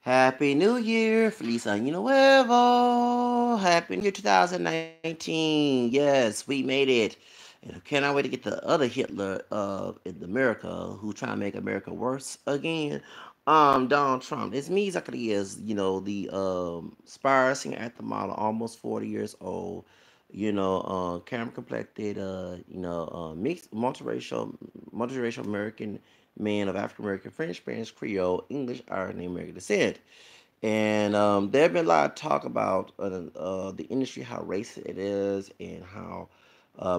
Happy New Year, Feliz Año Nuevo. Happy New Year 2019. Yes, we made it. And I cannot wait to get the other Hitler in America who trying to make America worse again. Donald Trump. It's me exactly as, the spire singer at the model, almost 40 years old. Caramel complected, mixed multiracial American man of African American, French, Spanish, Creole, English, Irish, and American descent. And there have been a lot of talk about the industry, how racist it is, and how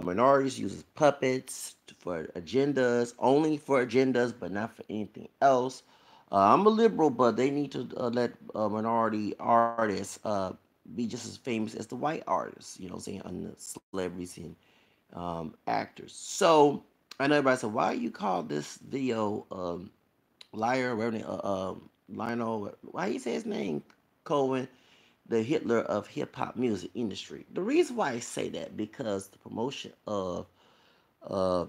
minorities uses puppets for agendas, only for agendas, but not for anything else. I'm a liberal, but they need to let minority artists be just as famous as the white artists, what I'm saying, and the celebrities and actors. So I know everybody said, why you call this video Liar, whatever Lionel, why he say his name, Cohen, the Hitler of hip hop music industry. The reason why I say that because the promotion of uh,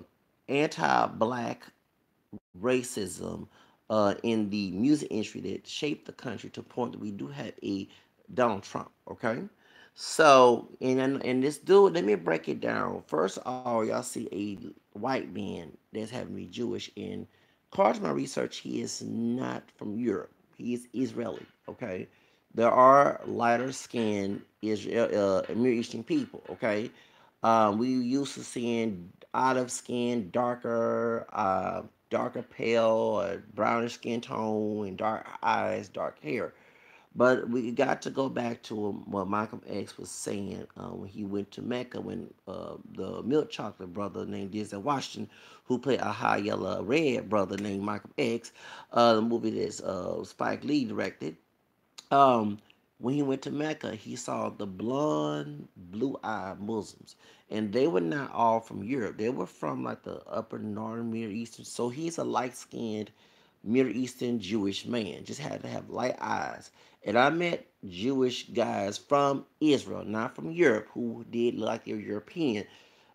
anti-black racism in the music industry that shaped the country to the point that we do have a Donald Trump. Okay, so and this dude, let me break it down. First of all, y'all see a white man that's having me Jewish. And according to my research, he is not from Europe. He is Israeli. Okay, there are lighter skinned Israel, Middle Eastern people. Okay, we used to seeing olive skin, darker pale, brownish skin tone, and dark eyes, dark hair. But we got to go back to what Malcolm X was saying when he went to Mecca when the milk chocolate brother named Denzel Washington, who played a high yellow red brother named Malcolm X, the movie that Spike Lee directed. Um, when he went to Mecca, he saw the blonde, blue-eyed Muslims, and they were not all from Europe. They were from like the upper northern Middle Eastern. So he's a light-skinned Middle Eastern Jewish man. Just had to have light eyes. And I met Jewish guys from Israel, not from Europe, who did look like they're European.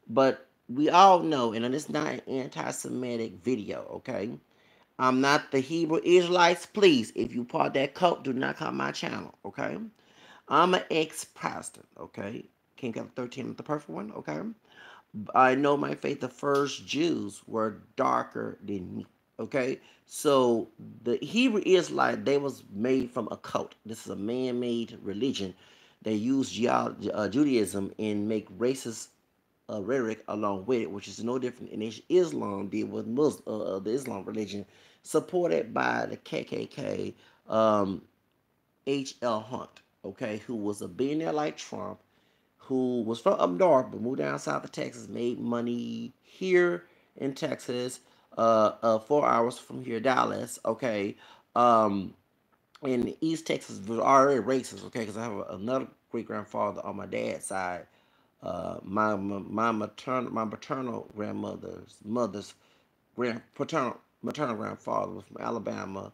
But we all know, and it's not an anti-Semitic video, okay? I'm not the Hebrew Israelites. Please, if you part that cult, do not come my channel, okay? I'm an ex-pastor, okay? King Kevin 13, the perfect one, okay? I know my faith, the first Jews were darker than me, okay? So the Hebrew Israelite, they was made from a cult. This is a man-made religion. They use Judaism and make racist rhetoric along with it, which is no different than Islam did with the Islam religion, supported by the KKK, H.L. Hunt, okay, who was a billionaire like Trump, who was from up north but moved down south of Texas, made money here in Texas, 4 hours from here, Dallas, okay. Um, in East Texas was already racist, okay, because I have another great grandfather on my dad's side. My paternal grandmother's mother's maternal grandfather was from Alabama.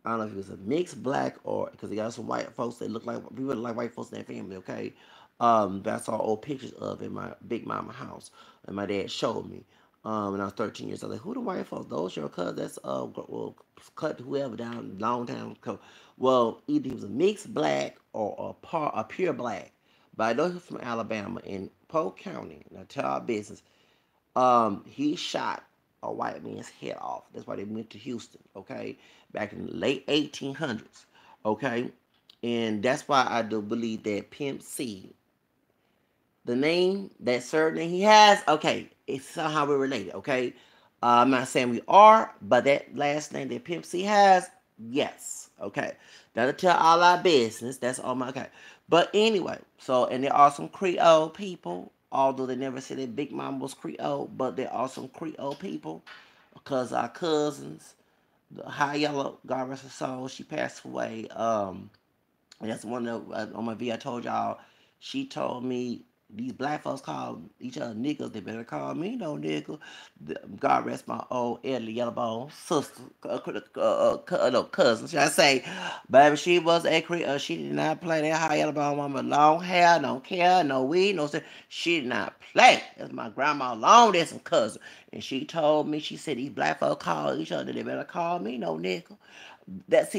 I don't know if he was a mixed black or because they got some white folks that look like people look like white folks in their family. Okay, that's all old pictures of in my big mama house, and my dad showed me. When I was 13 years old, like, who the white folks? Those your cousins? That's well, cut whoever down long time ago. Well, either he was a mixed black or a pure black, but I know he's from Alabama in Polk County. Now tell our business. He shot a white man's head off. That's why they went to Houston, okay, back in the late 1800s, okay, and that's why I do believe that Pimp C, the name, that surname he has, okay, it's somehow we're related, okay. I'm not saying we are, but that last name that Pimp C has, yes, okay. That'll tell all our business. That's all my okay. But anyway, so and there are some Creole people, although they never said that Big Mama was Creole, but there are some Creole people because our cousins, the High Yellow, God rest her soul, she passed away. And that's one of on my video I told y'all. She told me these black folks call each other niggas. They better call me no nigga. God rest my old elderly yellow bone sister, no cousin, should I say? Baby, she was a she did not play that high yellow bone woman. Long hair, no care, no weed, no. She did not play. That's my grandma long distance cousin, and she told me she said these black folks call each other. They better call me no nigga. That's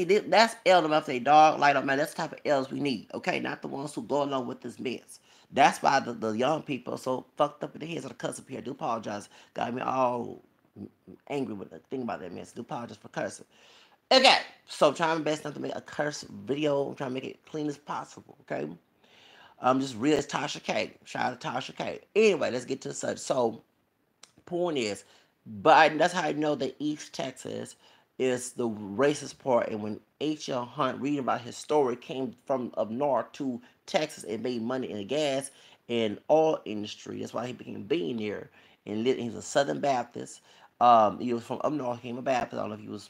L them. I say dog, light up, man. That's the type of L's we need. Okay, not the ones who go along with this mess. That's why the young people are so fucked up in the heads of the cuss up here. I do apologize. Got me all angry with the thing about that mess. I do apologize for cursing. Okay, so I'm trying my best not to make a curse video. I'm trying to make it clean as possible. Okay, just real as Tasha K. Shout out to Tasha K. Anyway, let's get to the subject. So point is, but that's how I know that East Texas is the racist part. And when H.L. Hunt, reading about his story, came from up north to Texas and made money in the gas and oil industry. That's why he became a billionaire. And he's a Southern Baptist. He was from up north. He became a Baptist. I don't know if he was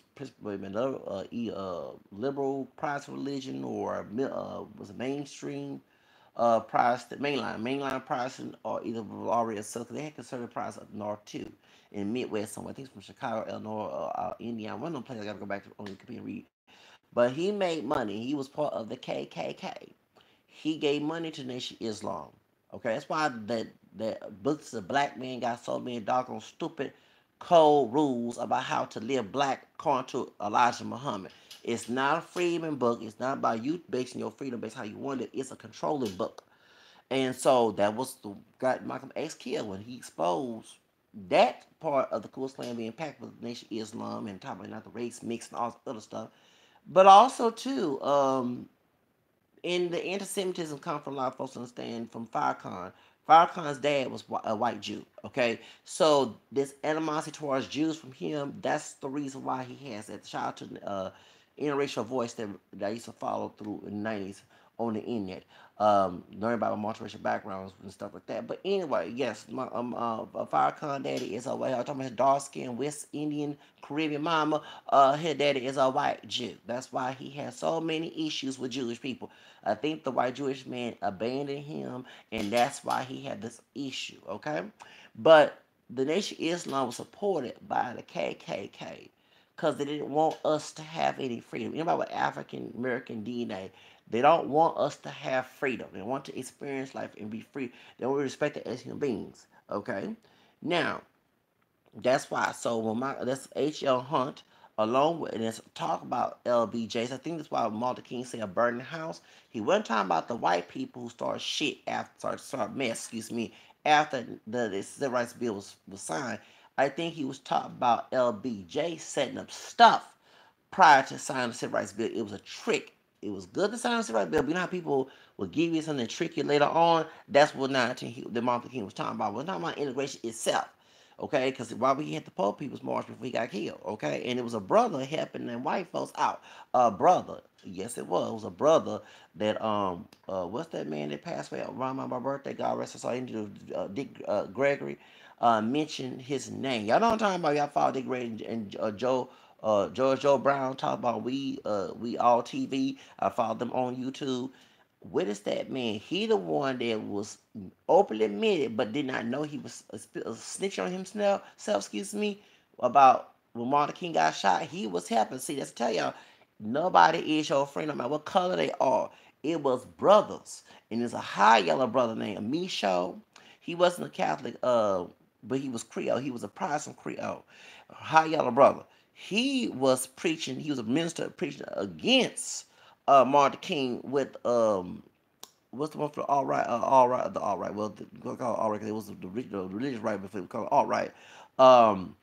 liberal Protestant religion or was a mainstream Protestant, mainline Protestant, or either already a South. They had conservative Protestant up north too, in Midwest somewhere. I think it's from Chicago, Illinois, Indiana. One of them places I got to go back to on Wikipedia and read. But he made money. He was part of the KKK. He gave money to Nation Islam. Okay, that's why that books of black men got so many doggone stupid code rules about how to live black according to Elijah Muhammad. It's not a freedom book. It's not about you basing your freedom based how you want it. It's a controlling book. And so that was the got Malcolm X killed when he exposed that part of the Ku Klux Klan being packed with Nation Islam and talking about not the race mix and all this other stuff. But also too, and the anti-Semitism come from a lot of folks understand from Farrakhan. Farrakhan's dad was a white Jew. Okay, so this animosity towards Jews from him. That's the reason why he has that. Shout out to interracial voice that I used to follow through in the '90s on the internet. Learn about my multiracial backgrounds and stuff like that. But anyway, yes, my Farrakhan daddy is a white. I'm talking about his dark skinned West Indian Caribbean mama. His daddy is a white Jew. That's why he has so many issues with Jewish people. I think the white Jewish man abandoned him, and that's why he had this issue. Okay, but the Nation of Islam was supported by the KKK because they didn't want us to have any freedom. Anybody with African American DNA, they don't want us to have freedom. They want to experience life and be free. They want to respect it as human beings. Okay, now that's why. So that's H.L. Hunt along with and let's talk about LBJs. I think that's why Martin Luther King said a burning house. He wasn't talking about the white people who started shit after start mess. Excuse me. After the civil rights bill was signed, I think he was talking about LBJ setting up stuff prior to signing the civil rights bill. It was a trick. It was good to sign the civil rights bill, but you know how people will give you something to trick you later on? That's what the Martin Luther King was talking about. We're talking about integration itself. Okay, because why we had the Poor People's March before he got killed, okay? And it was a brother helping them white folks out. A brother, yes it was. It was a brother that, what's that man that passed away around my birthday? God rest his soul. Dick Gregory mentioned his name. Y'all know what I'm talking about. Y'all follow Dick Gregory and George Joe Brown talk about we all TV. I follow them on YouTube. What is that man? He the one that was openly admitted, but did not know he was a snitch on himself. Excuse me, about when Martin King got shot. He was helping. See, let's tell y'all, nobody is your friend, no matter what color they are. It was brothers, and there's a high yellow brother named Micho. He wasn't a Catholic, but he was Creole. He was a Protestant Creole, high yellow brother. He was preaching. He was a minister preaching against Martin King with what's the one for the all right. Well, we'll call it all right because it was the religious right before we call it all right. Um,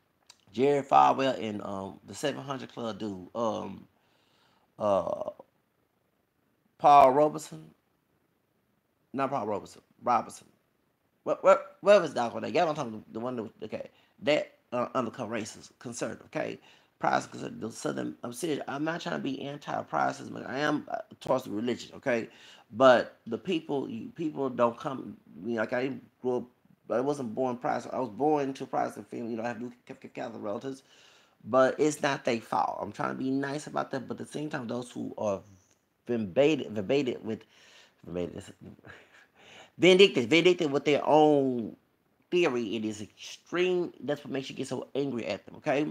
Jerry Falwell and the 700 Club dude, uh, Paul Robeson, not Paul Robeson, Robinson. Whatever his dog on that. Y'all don't talk about the one that okay. That undercover racist, conservative, okay? Protestant, the southern. I'm serious. I'm not trying to be anti-Protestant, but I am towards the religion, okay? But the people don't come. You know, like I grew up. I wasn't born Protestant. I was born into a Protestant family. You know, I have Catholic relatives, but it's not their fault. I'm trying to be nice about that, but at the same time, those who are verbated with verbated, vindictive with their own theory. It is extreme. That's what makes you get so angry at them. Okay,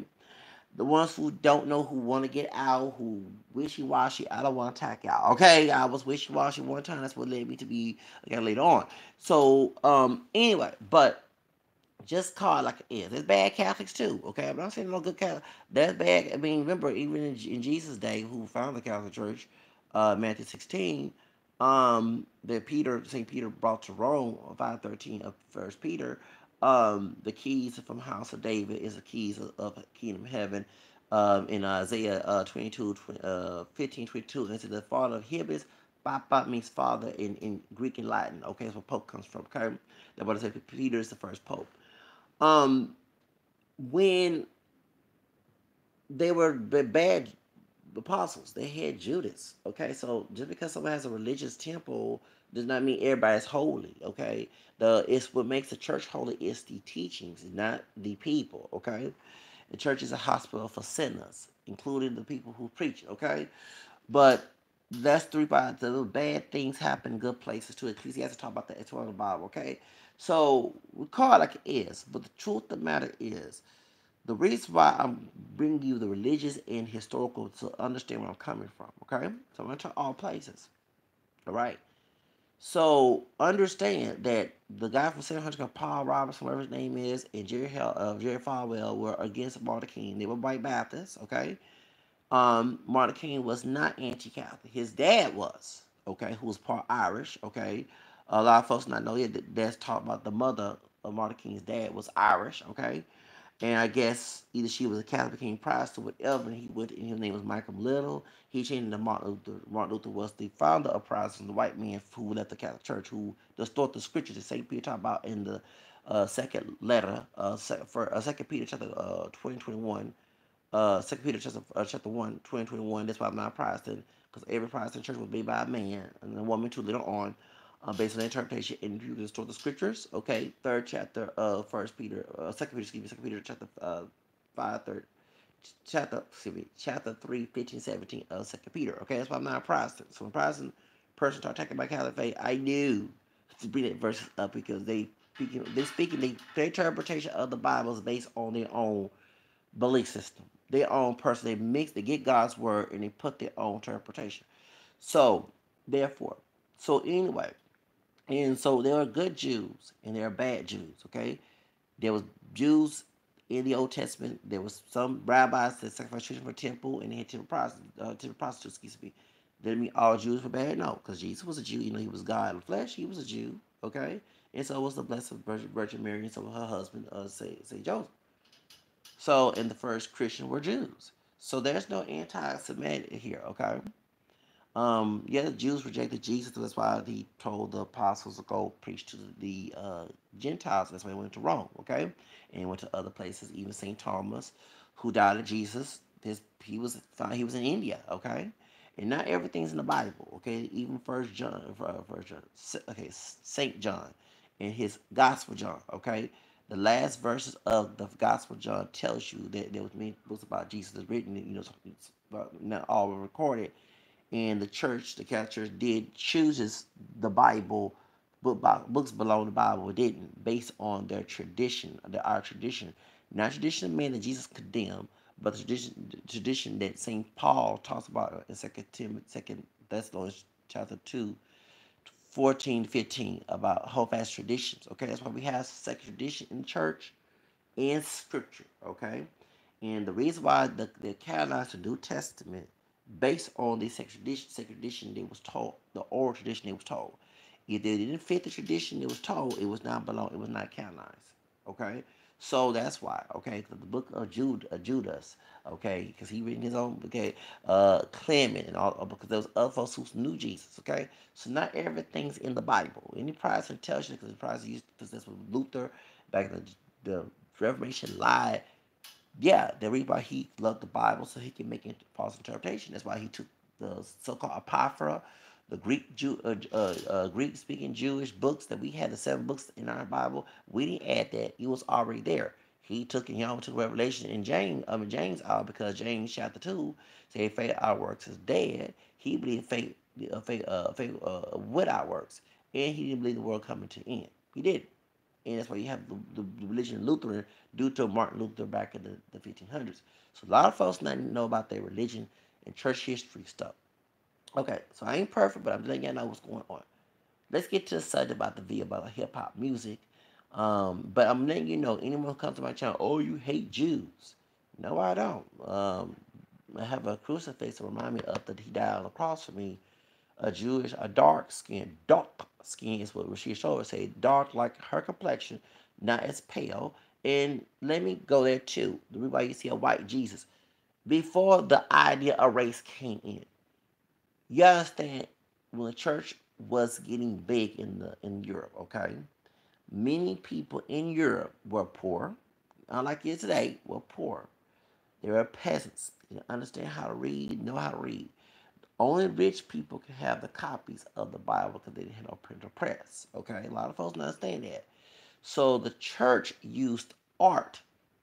the ones who don't know, who want to get out, who wishy washy. I don't want to attack y'all. Okay, I was wishy washy one time. That's what led me to be again later on. So anyway, but Just call it like it is. There's bad Catholics too, okay? I'm not saying no good Catholic. That's bad. I mean, remember, even in Jesus' day, who founded the Catholic Church, Matthew 16, that St. Peter brought to Rome, 513 of First Peter, the keys from House of David is the keys of Kingdom of Heaven. In Isaiah 22, 15, 22, and it says the father of Hibis, Papa means father in Greek and Latin. Okay, that's where Pope comes from. Okay, that's what I said. Peter is the first Pope. Um, when they were the bad apostles, they had Judas. Okay, so just because someone has a religious temple does not mean everybody's holy. Okay, it's what makes the church holy is the teachings, not the people. Okay, the church is a hospital for sinners, including the people who preach. Okay, but that's three by the little bad things happen in good places too. Ecclesiastes talk about the eternal Bible. Okay, so we call it like it is, but the truth of the matter is the reason why I'm bringing you the religious and historical to understand where I'm coming from, okay? So I'm going to all places, all right? So understand that the guy from 700, Paul Robertson, whatever his name is, and Jerry Falwell were against Martin King. They were white Baptists, okay? Martin King was not anti-Catholic. His dad was, okay, who was part Irish, okay? A lot of folks not know that that's talk about the mother of Martin King's dad was Irish, okay? And I guess either she was a Catholic, became Protestant, whatever, and he went, and his name was Michael Little. He changed it to Martin Luther. Martin Luther was the founder of Protestant, the white man who left the Catholic Church, who distorted the scriptures that St. Peter talked about in the second letter, Second Peter chapter 2021, Second Peter chapter 1, 2021. That's why I'm not Protestant, because every Protestant church was made by a man and a woman too later on, based on the interpretation and you restore the scriptures. Okay, third chapter of First Peter, Second Peter, excuse me, Second Peter chapter 5, third chapter, excuse me, chapter 3, 15, 17 of Second Peter. Okay, that's why I'm not a Protestant. So when a Protestant person start talking about Catholic faith, I knew to bring that verse up because their interpretation of the Bible is based on their own belief system, their own person. They get God's word and they put their own interpretation. So, therefore, so anyway, and so there are good Jews and there are bad Jews. Okay, there was Jews in the Old Testament. There was some rabbis that sacrificed children for temple, and they had temple prostitutes. Excuse me. Didn't mean all Jews were bad. No, because Jesus was a Jew. You know, he was God in the flesh. He was a Jew. Okay, and so was the Blessed Virgin Mary, and so was her husband, say Joseph. So, and the first Christian were Jews. So there's no anti-Semitic here, okay? Yeah, the Jews rejected Jesus. That's why he told the apostles to go preach to the Gentiles. That's why he went to Rome, okay? And he went to other places. Even St. Thomas, who doubted Jesus, he was in India, okay? And not everything's in the Bible, okay? Even First John, okay, Saint John, in his Gospel John, okay? The last verses of the Gospel John tells you that there was many books about Jesus that's written, it's not all were recorded, and the Catholic Church did chooses the Bible, books belong to the Bible. It didn't, based on their tradition, our tradition, not tradition of man that Jesus condemned, but the tradition that Saint Paul talks about in Second Thessalonians chapter 2, 14 to 15 about hold fast traditions. Okay, that's why we have second tradition in church and scripture. Okay, and the reason why they canonized the New Testament based on the sacred tradition they was told, the oral tradition they was told. If they didn't fit the tradition it was told, it was not canonized. Okay? So that's why, okay, the book of Judas, okay, because he written his own, okay, Clement and all, because there was other folks who knew Jesus, okay. So not everything's in the Bible. Any Protestant tells you because the Protestant used, because that's what Luther back in the Reformation lied. Yeah, the reason why he loved the Bible so he can make it false interpretation. That's why he took the so-called Apocrypha, the Greek speaking Jewish books that we had, the 7 books in our Bible. We didn't add that; it was already there. He took it. He took Revelation in James out because James chapter 2 said faith our works is dead. He believed faith without works, and he didn't believe the world coming to an end. He did. And that's why you have the religion Lutheran due to Martin Luther back in the 1500s. So a lot of folks not know about their religion and church history stuff. Okay, so I ain't perfect, but I'm letting y'all know what's going on. Let's get to the subject about the video about hip hop music. But I'm letting you know, anyone who comes to my channel, oh, you hate Jews. No, I don't. I have a crucifix to remind me of that he died on the cross for me. A dark skin is what Rashid Shower say, dark like her complexion, not as pale. And let me go there too. The reason why you see a white Jesus. Before the idea of race came in, you understand when the church was getting big in Europe, okay? Many people in Europe were poor, unlike you today, were poor. They were peasants. They didn't understand how to read, know how to read. Only rich people can have the copies of the Bible because they didn't have no printer press. Okay, a lot of folks don't understand that. So the church used art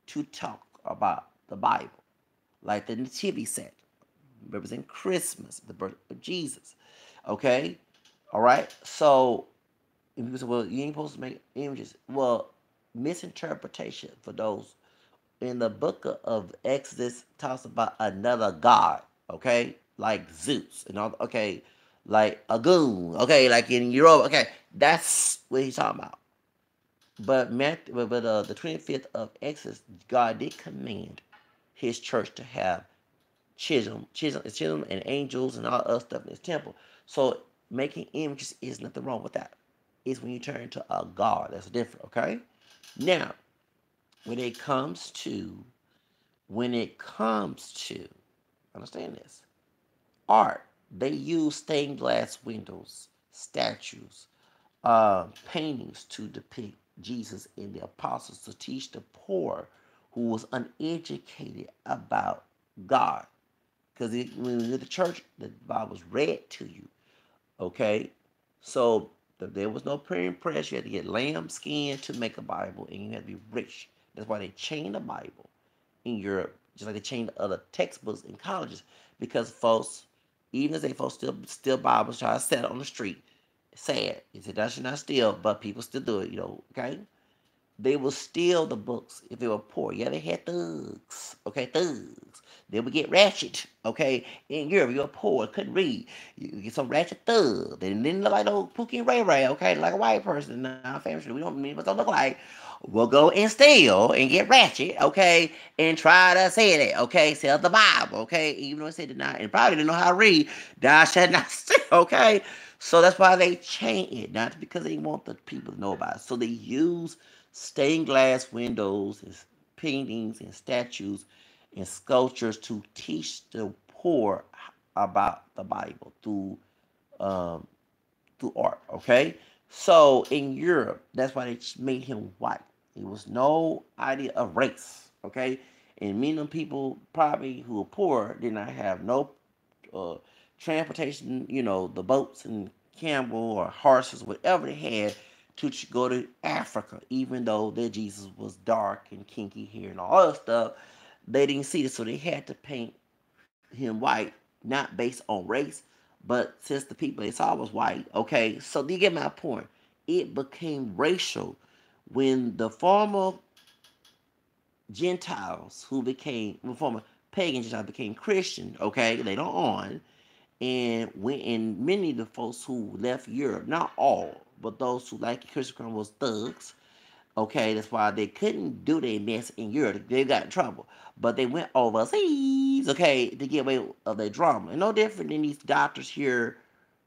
to talk about the Bible, like the nativity set, represent Christmas, the birth of Jesus. Okay, all right. So if people say, "Well, you ain't supposed to make images," well, misinterpretation for those in the book of Exodus talks about another god, okay, like Zeus and all, okay, like a goon, okay, like in Europe, okay, that's what he's talking about. But the 25th of Exodus, God did command His church to have chisholm, and angels and all other stuff in His temple. So making images is nothing wrong with that. It's when you turn to a god that's different, okay. Now, when it comes to when it comes to, understand this, art, they use stained glass windows, statues, paintings to depict Jesus and the apostles to teach the poor who was uneducated about God. Because when you're in the church, the Bible was read to you. Okay? So there was no printing press. You had to get lamb skin to make a Bible, and you had to be rich. That's why they chained the Bible in Europe, just like they changed other textbooks in colleges, because folks, even as they folks still Bibles try to sell it on the street. Sad. He said that should not steal, but people still do it, okay? They will steal the books if they were poor. Yeah, they had thugs. Okay, thugs. They would get ratchet. Okay, in Europe, you were poor, couldn't read. You get some ratchet thug. They didn't look like no Pookie and Ray Ray. Okay, like a white person in our family. We don't mean what don't look like. We'll go and steal and get ratchet. Okay, and try to say it. Okay, sell the Bible. Okay, even though it said did not, and probably didn't know how to read. Thou shalt not steal. Okay, so that's why they change it, not because they want the people to know about it. So they use stained glass windows and paintings and statues and sculptures to teach the poor about the Bible um, through art. Okay, so in Europe, that's why they made him white. There was no idea of race. Okay, and many of people probably who were poor did not have no uh, transportation. The boats and camel or horses, whatever they had to go to Africa, even though their Jesus was dark and kinky hair and all that stuff. They didn't see this, so they had to paint him white, not based on race, but since the people they saw was white, okay, so do you get my point? It became racial when the former Gentiles who became, well, former pagan Gentiles became Christian, okay, later on, and many of the folks who left Europe, not all, but those who like Christian was thugs. Okay, that's why they couldn't do their mess in Europe. They got in trouble. But they went overseas, okay, to get away of their drama. And no different than these doctors here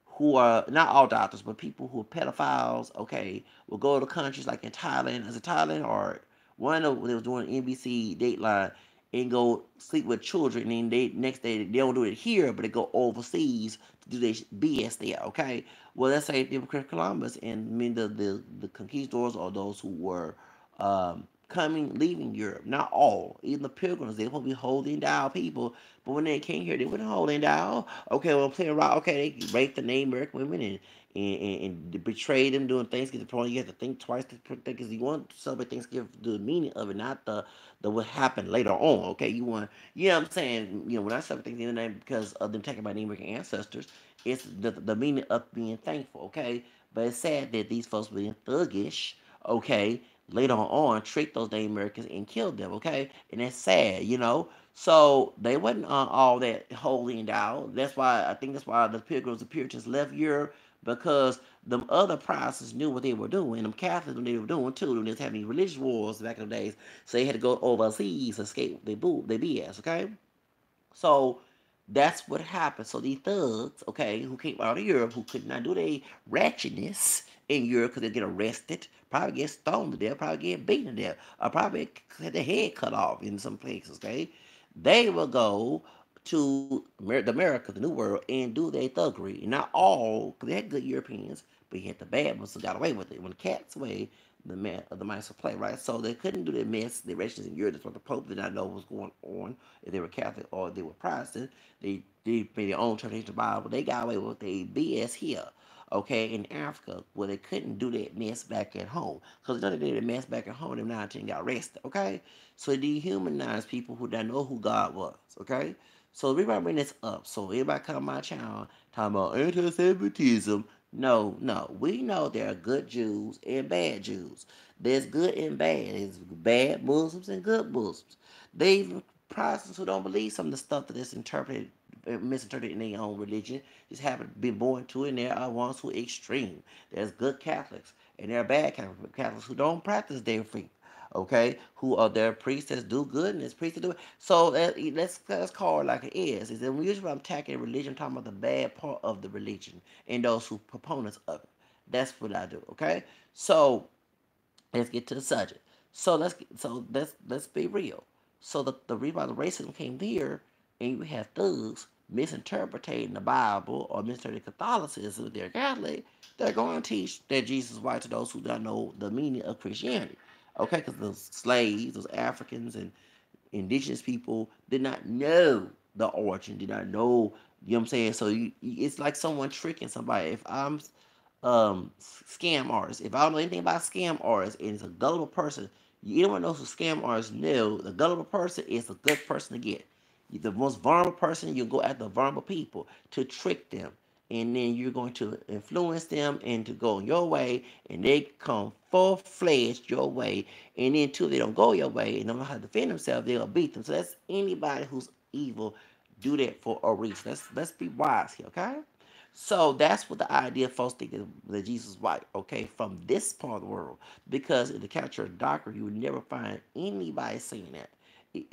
who are, not all doctors, but people who are pedophiles, okay, will go to countries like in Thailand, as a Thailand, or one of them they was doing NBC Dateline, and go sleep with children, and then they next day they don't do it here, but they go overseas to do their BS there, okay? Well, let's say they were Christopher Columbus, and many of the conquistadors or those who were leaving Europe, not all, even the pilgrims, they were supposed to be holding down people, but when they came here, they weren't holding down. Okay, well, playing around, okay, they raped the Native American women and betrayed them doing Thanksgiving. The point you have to think twice because you want to celebrate Thanksgiving, the meaning of it, not the what happened later on. Okay, you know what I'm saying? When I celebrate Thanksgiving because of them taking my Native American ancestors, it's the meaning of being thankful. Okay, but it's sad that these folks being thuggish. Okay, later on tricked those Native Americans and killed them. Okay, and that's sad. So they wasn't all that holy and thou. That's why I think that's why the Pilgrims and Puritans left Europe. because them other Protestants knew what they were doing. Them Catholics knew what they were doing too. They was having religious wars back in the days, so they had to go overseas to escape their BS. Okay, so that's what happened. So these thugs, okay, who came out of Europe, who could not do their ratchetness in Europe because they get arrested, probably get stoned to death, probably get beaten to death, or probably had their head cut off in some places, okay? They will go to America, the New World, and do their thuggery. Not all, because they had good Europeans, but you had the bad ones who got away with it. When the cat's away, the mice will play, right? So they couldn't do their mess, their rations in Europe. That's what the Pope did not know what was going on. If they were Catholic or they were Protestant, they made their own interpretation of the Bible. They got away with their BS here, okay, in Africa, where they couldn't do that mess back at home. Because they did that mess back at home, them 19 got arrested, okay? So they dehumanized people who didn't know who God was, okay? So everybody bring this up. So everybody come on my channel talking about anti-Semitism. No, no. We know there are good Jews and bad Jews. There's good and bad. There's bad Muslims and good Muslims. They even Protestants who don't believe some of the stuff that is interpreted, misinterpreted in their own religion, just happen to be born to it, and there are ones who are extreme. There's good Catholics, and there are bad Catholics who don't practice their faith. Okay, who are their priests that do good and there's priests that do it. So let's call it like it is. Is that usually when I'm attacking religion, I'm talking about the bad part of the religion and those who proponents of it. That's what I do. Okay, so let's get to the subject. So let's be real. So the reason why the racism came here, and you have thugs misinterpreting the Bible or misinterpreting Catholicism if they're Catholic, they're going to teach that Jesus is white to those who don't know the meaning of Christianity. Okay, because those slaves, those Africans and indigenous people did not know the origin, did not know, you know what I'm saying? So it's like someone tricking somebody. If I'm scam artist, if I don't know anything about scam artists and it's a gullible person, anyone knows who scam artists know, the gullible person is a good person to get. The most vulnerable person, you go after vulnerable people to trick them. And then you're going to influence them and to go your way, and they come full-fledged your way. And then, too, they don't go your way and don't know how to defend themselves, they'll beat them. So that's anybody who's evil do that for a reason. Let's be wise here, okay? So that's what the idea folks think that Jesus is white, okay, from this part of the world. Because in the culture of doctrine, you would never find anybody saying that.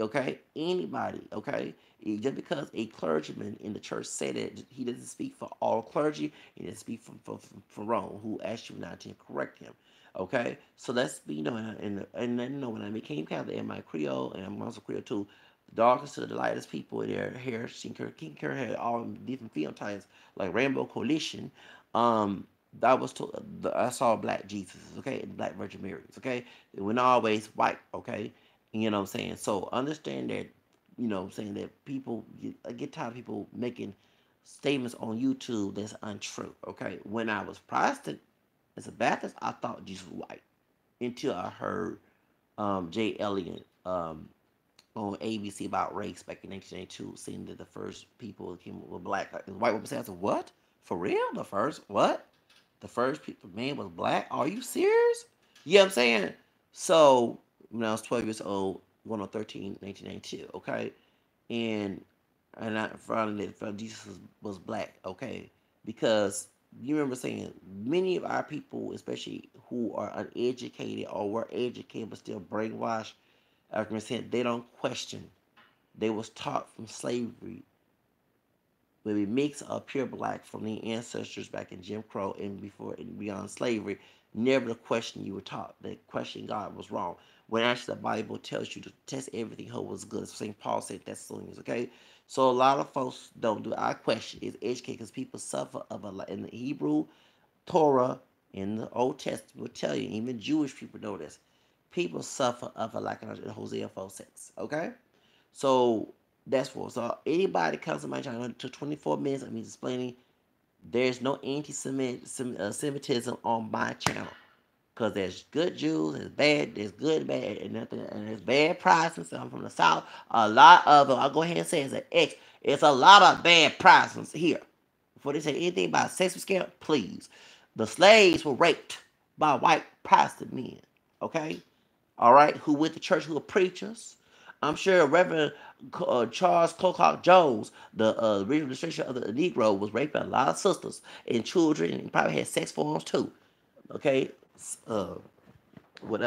Okay, anybody, okay? Just because a clergyman in the church said it, he doesn't speak for all clergy, he doesn't speak for Rome, who asked you not to correct him. Okay, so let's be, and then, when I became Catholic in my Creole, and I'm also Creole too, the darkest to the lightest people in their hair, King Kerr had all different phenotypes, like Rainbow Coalition. That was told, I saw black Jesus, okay, and black Virgin Marys, okay? It wasn't always white, okay? You know what I'm saying? So understand that, I'm saying that I get tired of people making statements on YouTube that's untrue, okay? When I was Protestant, as a Baptist, I thought Jesus was white until I heard Jay Elliott on ABC about race back in 1982, saying that the first people that came were black. Like, the white woman said, I said, what? For real? The first, what? The first man was black? Are you serious? You know what I'm saying? So, when I was 12 years old, going on 13, 1992, okay? And I found that Jesus was black, okay? Because you remember saying many of our people, especially who are uneducated or were educated but still brainwashed, African descent, they don't question. They was taught from slavery, where we mix up pure black from the ancestors back in Jim Crow and before and beyond slavery. Never the question you were taught. The question God was wrong. When actually the Bible tells you to test everything, hope was good. St. Paul said Thessalonians, okay? So a lot of folks don't do it. Our question is educated because people suffer of a lot. In the Hebrew Torah, in the Old Testament, will tell you, even Jewish people know this. People suffer of a lack of Hosea 4:6, okay? So that's what. So anybody comes to my channel to 24 minutes of me explaining, there's no anti-Semitism on my channel. Because there's good Jews, there's good and bad, and nothing, and there's bad Protestants. I'm from the South. A lot of them, I'll go ahead and say it's an X. It's a lot of bad Protestants here. Before they say anything about sex scam, please. The slaves were raped by white Protestant men. Okay? All right? Who went to church, who were preachers. I'm sure Reverend Charles Clockock Jones, the original administration of the Negro, was raping a lot of sisters and children, and probably had sex forms too. Okay, uh, with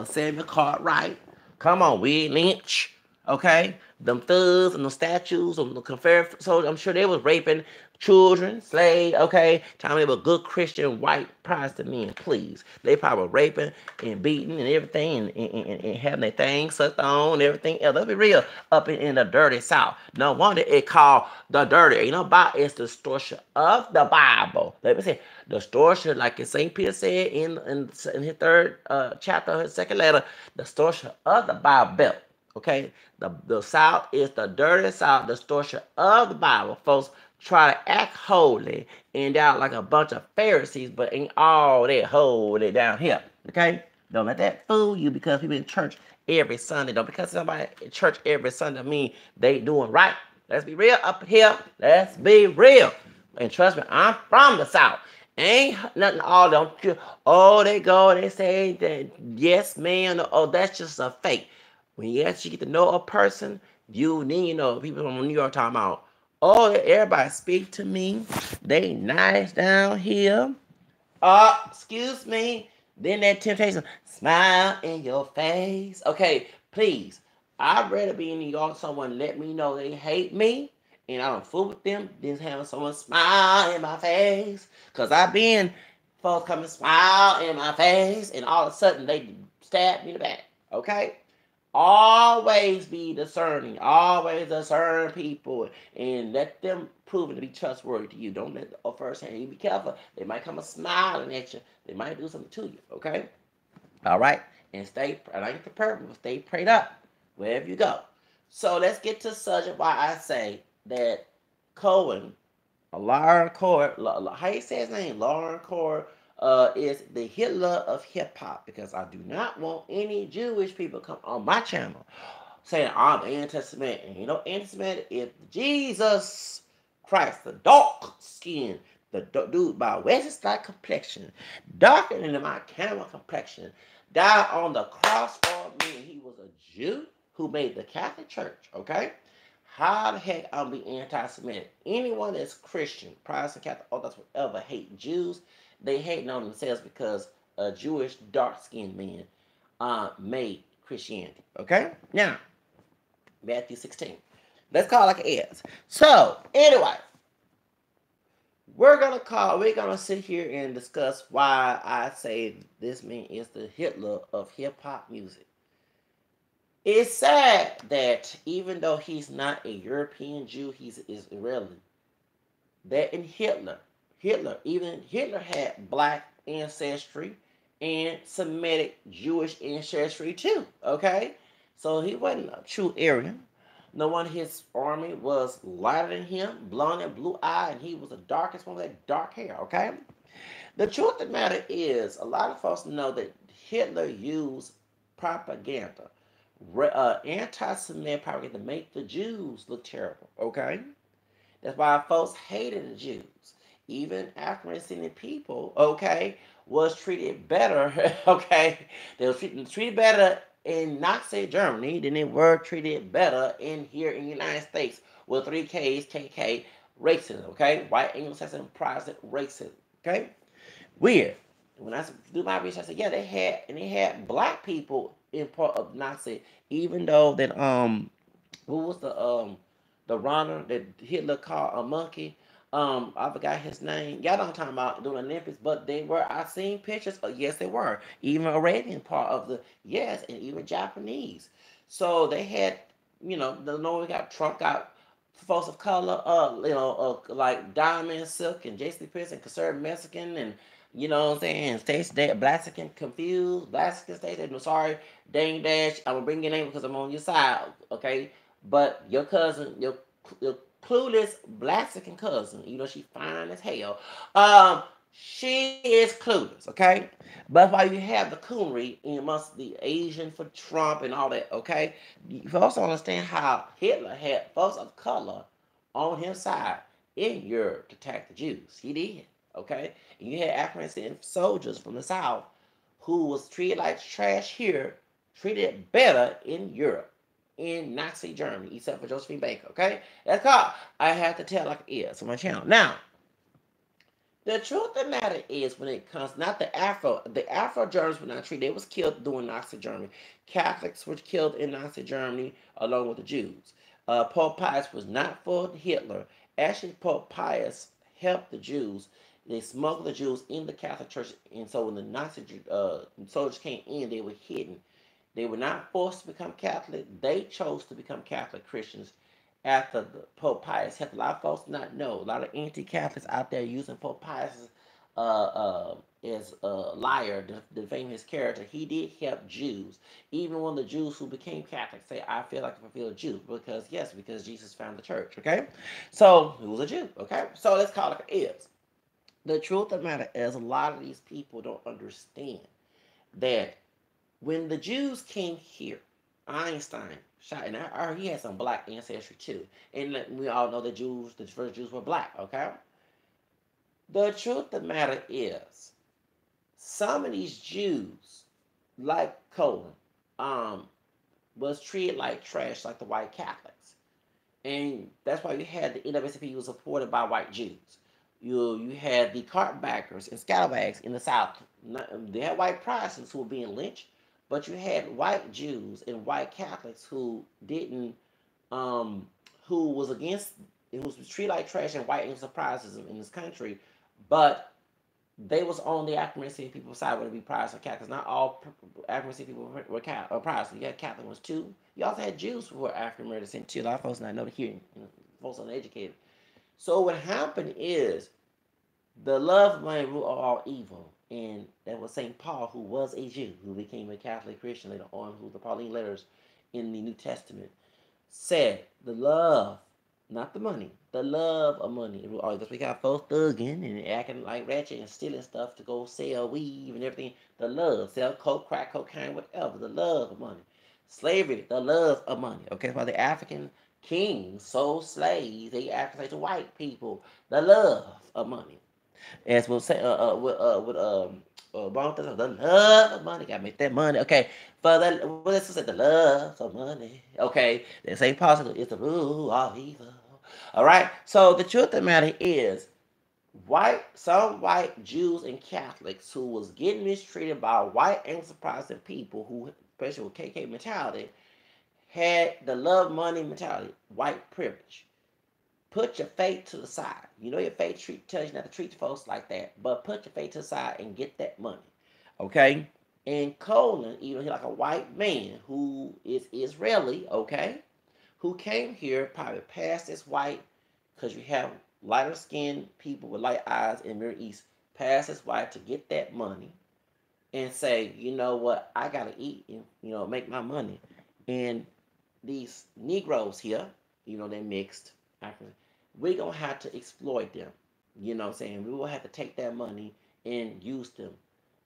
Samuel Cartwright. Come on, Willie Lynch. Okay, them thugs and the statues and the Confederate soldiers. I'm sure they was raping children, slaves. Okay, time they were good Christian white Protestant men. Please, they probably were raping and beating and everything and having their things sucked on and everything else. Let's be real. Up in the dirty South. No wonder it called the dirty. You know, about it's the distortion of the Bible. Let me say distortion, like St. Peter said in his third chapter of his second letter, the distortion of the Bible. Okay, the South is the dirty South, distortion of the Bible. Folks try to act holy and out like a bunch of Pharisees, but ain't all that holy down here. Okay, don't let that fool you because people in church every Sunday. Don't because somebody in church every Sunday mean they doing right. Let's be real up here. Let's be real. And trust me, I'm from the South. Ain't nothing all them. Oh, they go, they say that yes, man. Oh, that's just a fake. When you actually get to know a person, you need, people from New York talking about, oh, everybody speak to me. They nice down here. Excuse me. Then that temptation, smile in your face. Okay, please. I'd rather be in New York, someone let me know they hate me, and I don't fool with them, than having someone smile in my face. Because I've been folks come and smile in my face, and all of a sudden they stab me in the back. Okay? Always be discerning. Always discern people and let them prove to be trustworthy to you. Don't let the first hand. You be careful. They might come a smiling at you. They might do something to you. Okay? All right? And stay, I ain't prepared, but stay prayed up wherever you go. So let's get to the subject why I say that Cohen, Lyor Cohen, how you say his name? Lyor Cohen, is the Hitler of hip hop, because I do not want any Jewish people come on my channel saying I'm anti-Semitic. And anti-Semitic is Jesus Christ, the dark skin, the dude by Wesley complexion, darker than my camel complexion, died on the cross for me. He was a Jew who made the Catholic Church. Okay. How the heck I'm be anti-Semitic? Anyone that's Christian, Protestant, Catholic, Orthodox, whatever, hate Jews, they hate on themselves because a Jewish dark-skinned man made Christianity. Okay? Now, Matthew 16. Let's call it like it is. So, anyway, we're gonna sit here and discuss why I say this man is the Hitler of hip-hop music. It's sad that even though he's not a European Jew, he's Israeli. That in Hitler had black ancestry and Semitic Jewish ancestry too. Okay, so he wasn't a true Aryan. No one in his army was lighter than him, blonde and blue eyed, and he was the darkest one with that dark hair. Okay, the truth of the matter is, a lot of folks know that Hitler used propaganda. Anti-Semitic propaganda to make the Jews look terrible. Okay, that's why folks hated the Jews. Even African people, okay, was treated better. Okay, they were treated better in Nazi Germany than they were treated better here in the United States with 3Ks, KK racism. Okay, white Anglo-Saxon Protestant racism. Okay, weird. When I do my research, I said, yeah, they had black people in part of Nazi, even though that who was the runner that Hitler called a monkey? I forgot his name. Y'all know what I'm talking about doing Olympics, but they were. I seen pictures. Yes, they were. Even Arabian part of the yes, and even Japanese. So they had, the we got Trump got folks of color, like Diamond Silk and J.C. Pearson, conservative Mexican, and what I'm saying, Stacey Blaxican, confused, Blaxican, Stacey, no, sorry, Dane Dash, I'm gonna bring your name because I'm on your side, okay? But your cousin, your clueless Blaxican cousin, she fine as hell, she is clueless, okay? But while you have the coonery amongst the Asian for Trump and all that, okay? You also understand how Hitler had folks of color on his side in Europe to attack the Jews. He did, okay? And you had African soldiers from the South who was treated like trash here, treated better in Europe. in Nazi Germany, except for Josephine Baker. Okay, that's called I Have to Tell Like It Is on my channel. Now, the truth of the matter is, when it comes, not the Afro Germans were not treated. They was killed during Nazi Germany. Catholics were killed in Nazi Germany along with the Jews. Pope Pius was not for Hitler. Actually, Pope Pius helped the Jews. They smuggled the Jews in the Catholic Church, and so when the Nazi soldiers came in, they were hidden. They were not forced to become Catholic. They chose to become Catholic Christians after the Pope Pius helped. A lot of folks not know. A lot of anti-Catholics out there using Pope Pius as Lyor to defame his character. He did help Jews. Even when the Jews who became Catholics say, I feel like a fulfilled Jew. Because Jesus found the church, okay? So, he was a Jew, okay? So, let's call it like it is. The truth of the matter is, a lot of these people don't understand that when the Jews came here, Einstein shot, and he had some black ancestry too. And we all know the first Jews were black, okay? The truth of the matter is, some of these Jews, like Cohen, was treated like trash, like the white Catholics. And that's why you had the NAACP was supported by white Jews. You had the cartbackers and scalawags in the South. They had white Protestants who were being lynched, but you had white Jews and white Catholics who didn't, who was against, who was treated like trash and white anti-Protestantism in this country, but they was on the African American people's side, whether it be Protestant or Catholic. Not all African American people were Protestant. You had Catholic ones too. You also had Jews who were African American too. A lot of folks not know here, folks uneducated. So what happened is the love of money rule all evil. And that was St. Paul, who was a Jew, who became a Catholic Christian later on, who the Pauline letters in the New Testament said, the love, not the money, the love of money. Because we got folks thugging and acting like ratchet and stealing stuff to go sell weave and everything. The love, sell coke, crack, cocaine, whatever. The love of money. Slavery, the love of money. Okay, that's why the African kings sold slaves. They acted to white people. The love of money. As we'll say, the love of money. Gotta make that money. Okay, for the what else is it? The love of money. Okay, this ain't possible. It's the rule of evil. All right. So the truth of the matter is, some white Jews and Catholics who was getting mistreated by white anti-Protestant people who, especially with KK mentality, had the love money mentality, white privilege. Put your faith to the side. You know your faith tells you not to treat folks like that, but put your faith to the side and get that money. Okay? And Cohen, even like a white man who is Israeli, okay, who came here probably past as white, because you have lighter skinned people with light eyes in the Middle East, past as white to get that money and say, you know what, I gotta eat and make my money. And these Negroes here, they're mixed African, we're going to have to exploit them. You know what I'm saying? We will have to take that money and use them.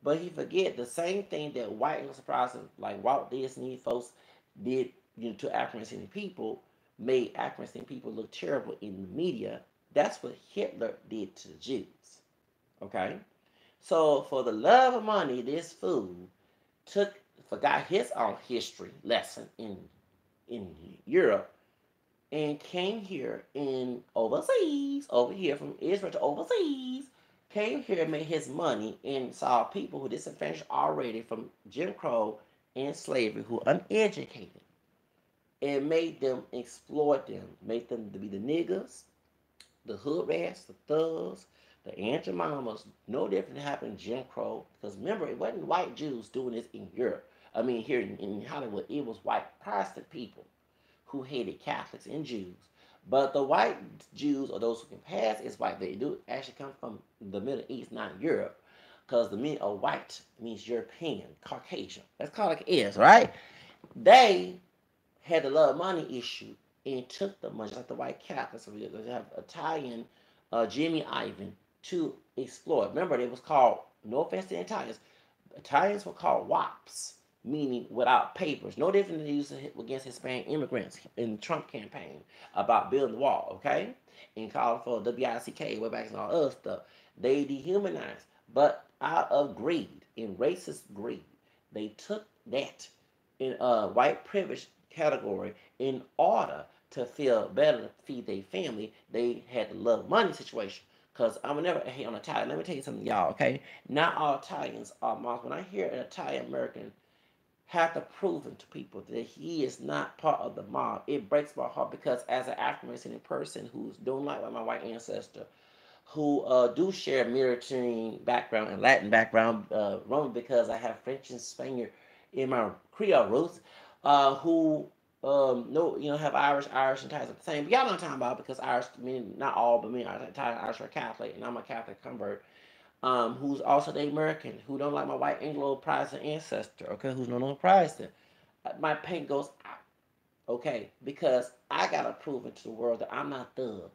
But he forget the same thing that white enterprises like Walt Disney folks did to African descendant people, made African descendant people look terrible in the media. That's what Hitler did to the Jews. Okay? So for the love of money, this fool forgot his own history lesson in Europe and came here over here from Israel to overseas, came here and made his money and saw people who disenfranchised already from Jim Crow and slavery who are uneducated and made them exploit them, made them to be the niggas, the hood rats, the thugs, the anti-mamas, no different than happened in Jim Crow. Because remember, it wasn't white Jews doing this in Europe. I mean, here in Hollywood, it was white Protestant people who hated Catholics and Jews. But the white Jews, or those who can pass as white, they do actually come from the Middle East, not Europe. Because the meaning of white means European, Caucasian. That's called like it is, right? They had the love money issue and took the money, like the white Catholics. So they have Italian Jimmy Ivan to exploit. Remember, they was called, no offense to Italians were called WAPs, meaning without papers. No different than they used against Hispanic immigrants in the Trump campaign about building the wall, okay? And calling for WICK, way back and all other stuff. They dehumanized. But out of greed, in racist greed, they took that in white privilege category in order to feel better to feed their family. They had the love money situation. Because I would never hate on Italian. Let me tell you something, y'all, okay? Not all Italians are mobs. When I hear an Italian American have to prove to people that he is not part of the mob, it breaks my heart because as an African American person who's doing like my white ancestor, who do share Mediterranean background and Latin background, Roman because I have French and Spaniard in my Creole roots, who no, have Irish and Italian at the same. But y'all know what I'm talking about because Irish, I mean, not all, but me, Italian, Irish are Catholic, and I'm a Catholic convert. Who's also the American, who don't like my white Anglo Protestant ancestor, okay, who's no longer Protestant. My pain goes out, okay, because I gotta prove it to the world that I'm not thug.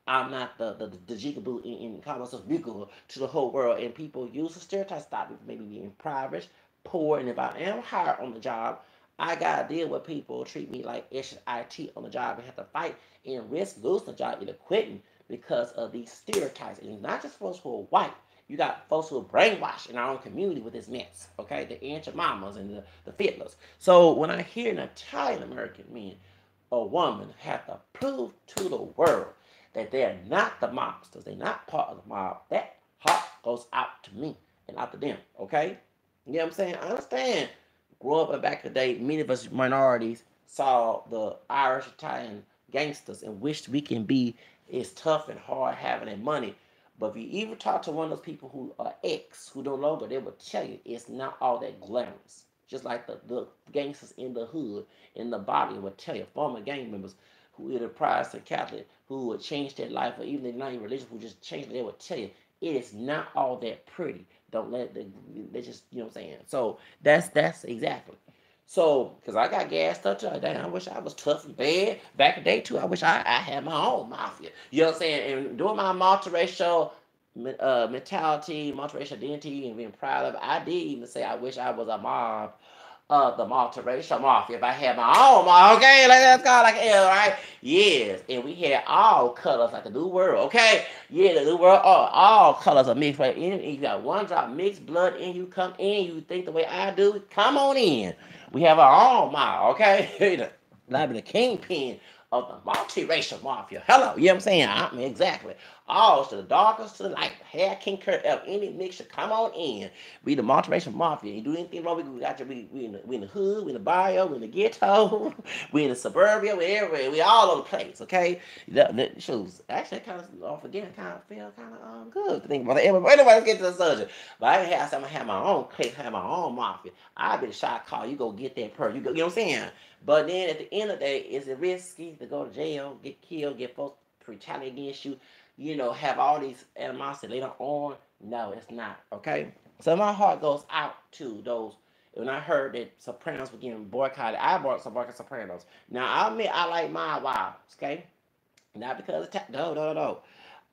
I'm not the jigaboo in calling myself bigger to the whole world. And people use the stereotype stop me from maybe being impoverished, poor, and if I am hired on the job, I gotta deal with people treat me like it's IT on the job and have to fight and risk losing the job, either quitting because of these stereotypes. And not just folks who are white. You got folks who are brainwashed in our own community with this mess, okay? The Aunt Mamas and the fiddlers. So when I hear an Italian American man or woman have to prove to the world that they're not the mobsters, they're not part of the mob, that heart goes out to me and out to them, okay? You know what I'm saying? I understand. Grow up back in the day, many of us minorities saw the Irish Italian gangsters and wished we can be as tough and hard having that money. But if you even talk to one of those people who are ex, who no longer, they will tell you it's not all that glamorous. Just like the gangsters in the hood, in the body, will tell you, former gang members who either Protestant Catholic, who would change their life, or even they're not even religious, who just changed it, they will tell you it is not all that pretty. Don't let they just, you know what I'm saying. So that's exactly. So, because I got gassed up too. Damn, I wish I was tough and bad back in the day too. I wish I had my own mafia. You know what I'm saying? And doing my multiracial mentality, multiracial identity, and being proud of it, I did even say I wish I was a mob of the multiracial mafia. If I had my own mafia, okay, like that's called like L, right? Yes, and we had all colors like the new world, okay? Yeah, the new world, all colors are mixed. Right? You got one drop mixed blood in you, come in, you think the way I do, come on in. We have our own mafia, okay? Not be the kingpin of the multiracial mafia. Hello, you know what I'm saying? I mean, exactly. All to the darkest to the light. Hair can cut up any mixture. Come on in. We the multiracial mafia. You do anything wrong, we got you. We in the hood, we in the bio, we in the ghetto, we in the suburbia, we everywhere. We all over the place, okay? The shoes. Actually, kind of off again, kind of feel kind of good to think about it. Anyway, let's get to the subject. But I have I'm gonna have my own place, have my own mafia. I've been shot call. You go get that per. You go, you know what I'm saying? But then at the end of the day, is it risky to go to jail, get killed, get folks retaliate against you? Have all these animosity later on? No, it's not. Okay? So my heart goes out to those. When I heard that Sopranos were getting boycotted, I bought some Sopranos. Now, I admit I like my wives, okay? Not because of no.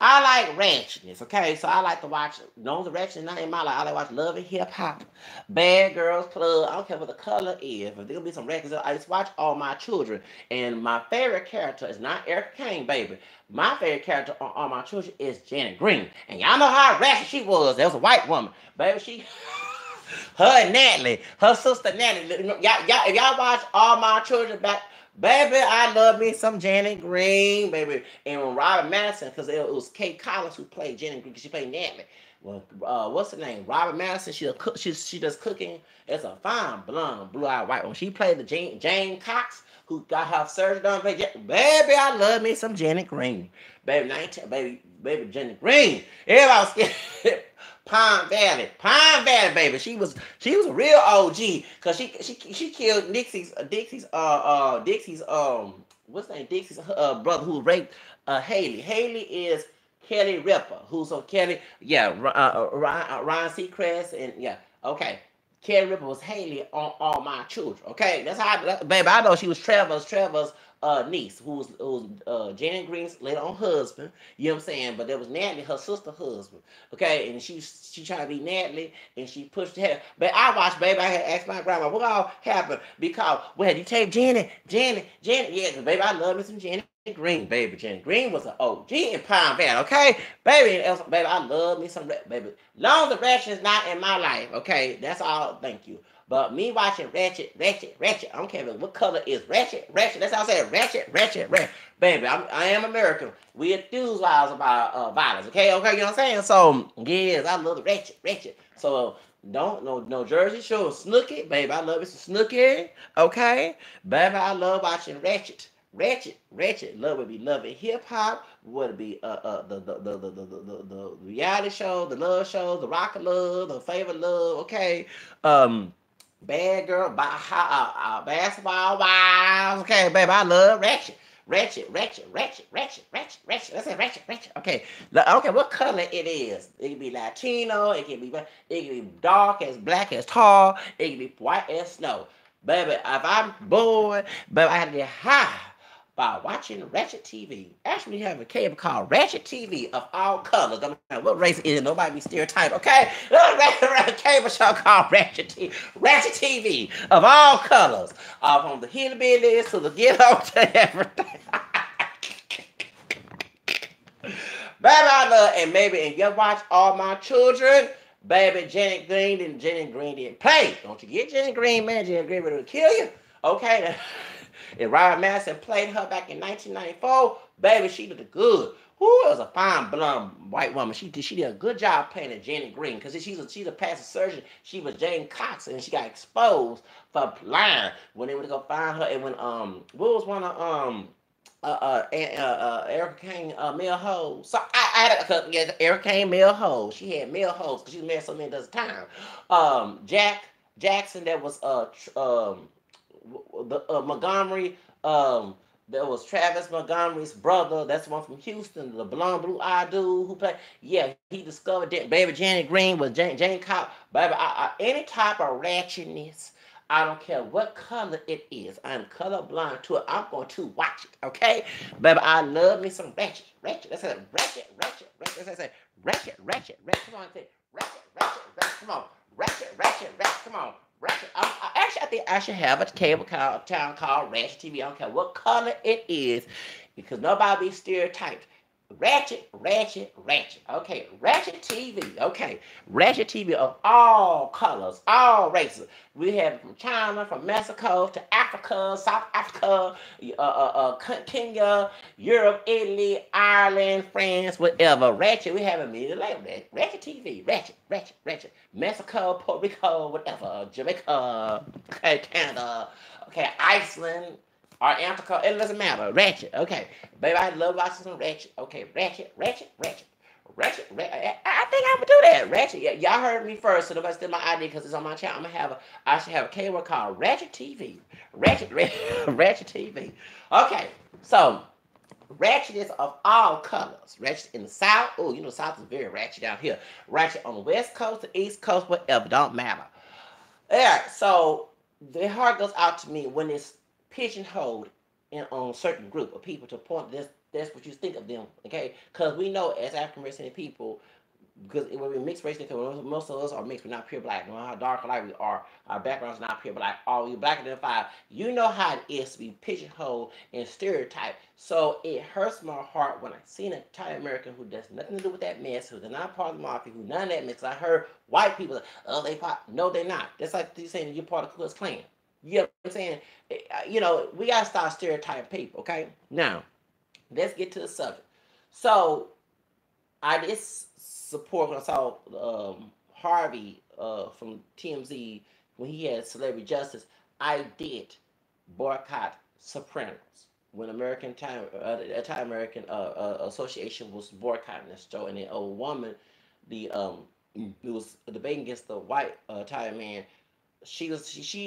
I like ratchetness, okay? So I like to watch, no, the ratchetness not in my life. I like to watch Love and Hip Hop, Bad Girls Club. I don't care what the color is. If there'll be some records, I just watch All My Children. And my favorite character is not Erica Kane, baby. My favorite character on All My Children is Janet Green. And y'all know how ratchet she was. There was a white woman. Baby, her and Natalie, her sister Natalie. If y'all watch All My Children back, baby, I love me some Janet Green, baby. And when Robert Madison, because it was Kate Collins who played Janet Green, because she played Natalie. Well, what's her name? Robert Madison. She does cooking. It's a fine blonde, blue-eyed white woman. She played the Jane Cox, who got her surgery done. Baby, I love me some Janet Green, baby. Baby, Janet Green. Everybody was scared. Pine Valley, baby. She was a real OG because she killed Dixie's what's his name? Dixie's brother who raped Haley. Haley is Kelly Ripa, who's on Kelly. Yeah, Ryan Seacrest and yeah. Okay, Kelly Ripa was Haley on All My Children. Okay, that's how baby. I know she was Trevor's niece, who was Janet Green's later on husband. You know what I'm saying? But there was Natalie, her sister husband. Okay, and she tried to be Natalie, and she pushed her. But I watched, baby. I had asked my grandma what all happened because well, you take Janet. Yeah, cause baby, I love me some Janet Green, baby. Janet Green was an OG in Pine Valley. Okay, baby, I love me some baby. Long as the ration is not in my life. Okay, that's all. Thank you. But me watching Ratchet, Ratchet, Ratchet, I don't care what color is Ratchet, Ratchet. That's how I say it, Ratchet, Ratchet, Ratchet. Baby, I am American. We enthuse about violence, okay? Okay, you know what I'm saying? So, yes, I love the Ratchet, Ratchet. So, don't, no Jersey Shore, Snooki, baby, I love it some Snooki, okay? Baby, I love watching Ratchet. Ratchet, Ratchet, love would be loving hip hop, would it be the reality show, the love show, the rock of love, the favorite love, okay? Um, Bad girl, basketball wives. Okay, baby, I love Ratchet. Ratchet, Ratchet, Ratchet, Ratchet, Ratchet, Ratchet. Let's say Ratchet, Ratchet. Okay, I don't care what color it is. It can be Latino. It can be dark as black as tar. It can be white as snow. Baby, if I'm bored, baby, I have to get high by watching Ratchet TV. Actually, we have a cable called Ratchet TV of all colors. Don't matter what race it is, nobody be stereotyped, okay? A cable show called Ratchet TV. Ratchet TV of all colors. From the hillbillies to the ghetto to everything. Baby, I love, and you watch All My Children. Baby, Janet Green didn't play. Don't you get Janet Green, man. Janet Green will kill you. Okay? And Robert Madison played her back in 1994. Baby, she did good. Who was a fine blonde white woman? She did a good job playing Janet Green because she's a plastic surgeon. She was Jane Cox and she got exposed for lying when they went to go find her. And when what was one of Erica Kane male hoes. So I had a couple. Yeah, Erica Kane male hoes. She had male hoes because she was married so many dozen times. Jackson that was the Montgomery. There was Travis Montgomery's brother. That's the one from Houston, the blonde blue-eyed dude who played. Yeah, he discovered that baby Janet Green was Jane Cobb. Baby, any type of ratchetness. I don't care what color it is. I'm colorblind to it. I'm going to watch it. Okay, baby, I love me some ratchet. Let's say ratchet. Let's say ratchet. Come on, say ratchet. Come on, ratchet. Come on. Ratchet. Actually, I think I should have a cable town called Ratchet TV. I don't care what color it is, because nobody be stereotyped. Ratchet. Okay, Ratchet TV. Okay, Ratchet TV of all colors, all races. We have from China, from Mexico to Africa, South Africa, Kenya, Europe, Italy, Ireland, France, whatever. Ratchet, we have a million label. Ratchet TV. Ratchet. Mexico, Puerto Rico, whatever. Jamaica, okay, Canada, okay, Iceland. Or Antarctica, it doesn't matter. Ratchet, okay. Baby, I love watching some Ratchet. Okay, Ratchet. I think I'm gonna do that. Ratchet. Yeah, y'all heard me first, so nobody steal my idea because it's on my channel. I should have a cable called Ratchet TV. Ratchet TV. Okay, so Ratchet is of all colors. Ratchet in the South. Oh, you know, South is very ratchet out here. Ratchet on the West Coast, the East Coast, whatever. Don't matter. Alright, so the heart goes out to me when it's pigeonholed on a certain group of people to point that's what you think of them, okay? Because we know as African American people, because when we're mixed race, most of us are mixed, we're not pure black. No matter how dark or light we are, our background's not pure black. All you black identified, you know how it is to be pigeonholed and stereotyped. So it hurts my heart when I see an Italian American who does nothing to do with that mess, who's not part of the mafia, who none of that mess. I heard white people, oh, they part. No, they're not. That's like you saying you're part of the Ku Klux Klan. You know what I'm saying? You know, we gotta start stereotyping people, okay? Now, let's get to the subject. So, I just support when I saw Harvey from TMZ when he had Celebrity Justice. I did boycott Sopranos when Italian American Association was boycotting this show, and the old woman, the it was debating against the white Italian man. She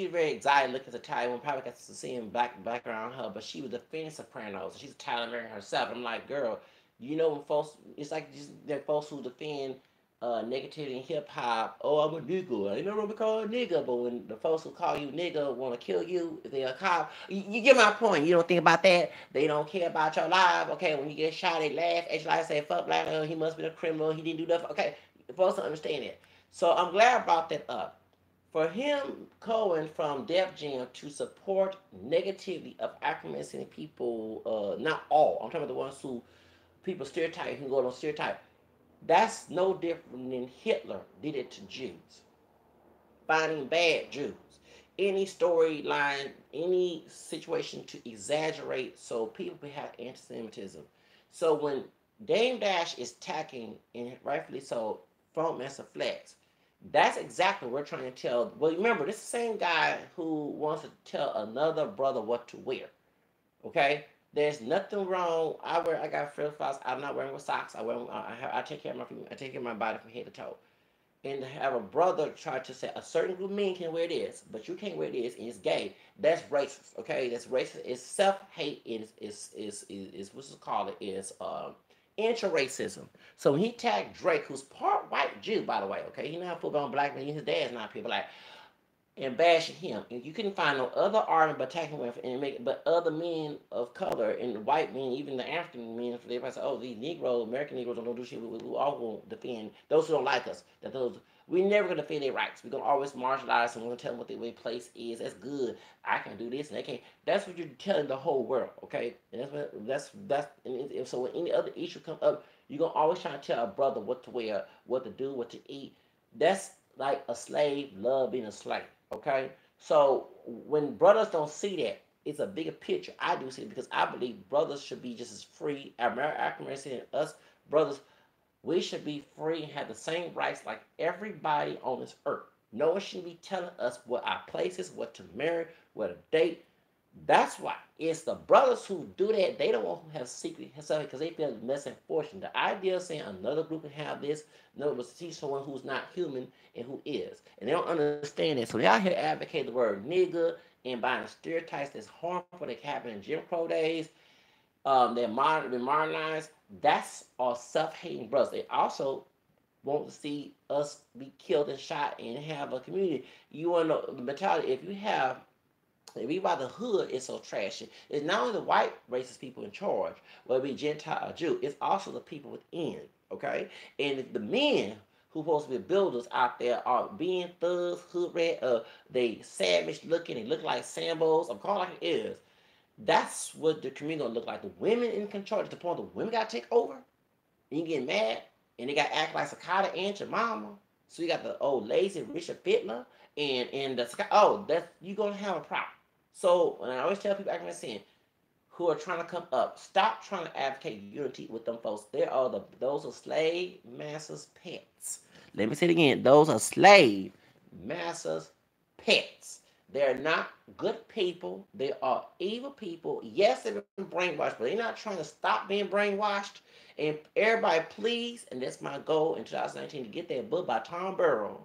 very exotic looking as a Italian woman. Probably got to see him back around her, but she was defending Sopranos. She's Italian American herself. I'm like, girl, you know when folks, it's like there folks who defend negativity in hip hop. Oh, I'm a nigga. I ain't never been called a nigga. But when the folks who call you nigga want to kill you, if they're a cop, you get my point. You don't think about that. They don't care about your life. Okay, when you get shot, they laugh at you like say, fuck black, he must be a criminal. He didn't do nothing. Okay, the folks don't understand it. So I'm glad I brought that up. For him, Cohen from Def Jam to support negativity of African American people, not all. I'm talking about the ones who people stereotype, who go on stereotype. That's no different than Hitler did it to Jews. finding bad Jews. Any storyline, any situation to exaggerate so people have anti-Semitism. So when Dame Dash is attacking, and rightfully so, Funk Master Flex, that's exactly what we're trying to tell. Well, remember, this is the same guy who wants to tell another brother what to wear. Okay, there's nothing wrong. I got flip flops. I'm not wearing with socks. I take care of I take care of my body from head to toe. And to have a brother try to say a certain group of men can wear this, but you can't wear this, and it's gay. That's racist. Okay, that's racist. It's self hate. Is what's it called? It is intra-racism. So when he tagged Drake, who's part white Jew, by the way. Okay, he not put on black man. His dad's not people like and bashing him. And you couldn't find no other argument but attacking him and make but other men of color and white men, even the African men, everybody say, oh, these Negroes, American Negroes don't do shit. We all gonna defend those who don't like us. That those we never gonna defend their rights. We're gonna always marginalize them. We're gonna tell them what their place is. That's good. I can do this and they can't. That's what you're telling the whole world, okay? And that's and so when any other issue come up, you're gonna always try to tell a brother what to wear, what to do, what to eat. That's like a slave love being a slave. Okay, so when brothers don't see that, it's a bigger picture. I do see it because I believe brothers should be just as free. African American us brothers, we should be free and have the same rights like everybody on this earth. No one should be telling us what our place is, what to marry, what to date. That's why it's the brothers who do that. They don't want to have secret stuff because they feel less unfortunate. The idea of saying another group can have this, no, was to teach someone who's not human and who is, and they don't understand that. So they out here advocate the word nigga and buying stereotypes that's harmful that happened in Jim Crow days. They're been modernized. That's all self-hating brothers. They also want to see us be killed and shot and have a community. You want to know the mentality. If we by the hood is so trashy. It's not only the white racist people in charge, whether it be Gentile or Jew, it's also the people within. Okay? And if the men who supposed to be builders out there are being thugs, hood rat, they savage looking, they look like Sambos, I'm calling like it is. That's what the community gonna look like. The women in control, to the point the women gotta take over, and you get mad, and they gotta act like Sakata Aunt your mama. So you got the old lazy Richard Fittler, and the that's you gonna have a problem. So, and I always tell people, like I saying, who are trying to come up, stop trying to advocate unity with them folks. Those are slave masters' pets. Let me say it again. Those are slave masters' pets. They're not good people. They are evil people. Yes, they've been brainwashed, but they're not trying to stop being brainwashed. And everybody, please, and that's my goal in 2019 to get that book by Tom Burrow.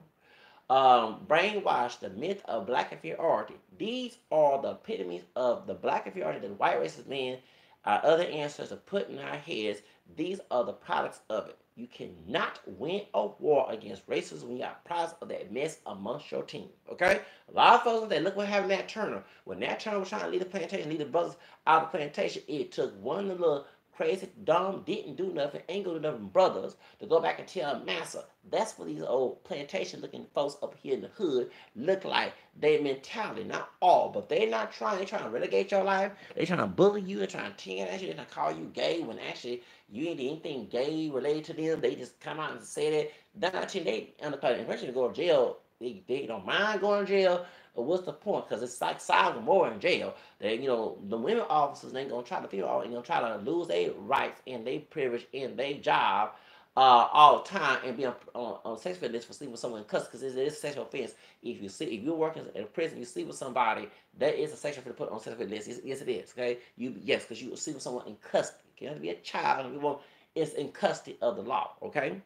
Brainwash the myth of black inferiority. These are the epitomes of the black inferiority that white racist men, our other ancestors, are put in our heads. These are the products of it. You cannot win a war against racism when you got products of that mess amongst your team. Okay? A lot of folks say, look what happened to Nat Turner. When Nat Turner was trying to lead the plantation, lead the brothers out of the plantation, it took one little crazy, dumb, didn't do nothing, ain't gonna do nothing brothers to go back and tell Massa. That's what these old plantation looking folks up here in the hood look like. Their mentality, not all, but they're not trying. They're trying to relegate your life. They're trying to bully you. They're trying to tear at you. They're trying to call you gay when actually you ain't anything gay related to them. They just come out and say that. That's not they under the impression to go to jail. They don't mind going to jail. But what's the point? Because it's like Sodom more in jail. They, the women officers ain't gonna try to feel, ain't gonna try to lose their rights and their privilege in their job all the time and be on sex offender list for sleeping with someone in custody because it is a sexual offense. If you're working in a prison, you sleep with somebody, that is a sexual offense to put on sex offender list. Yes, it is. Okay, yes, because you sleep with someone in custody. You have to be a child. It's in custody of the law. Okay.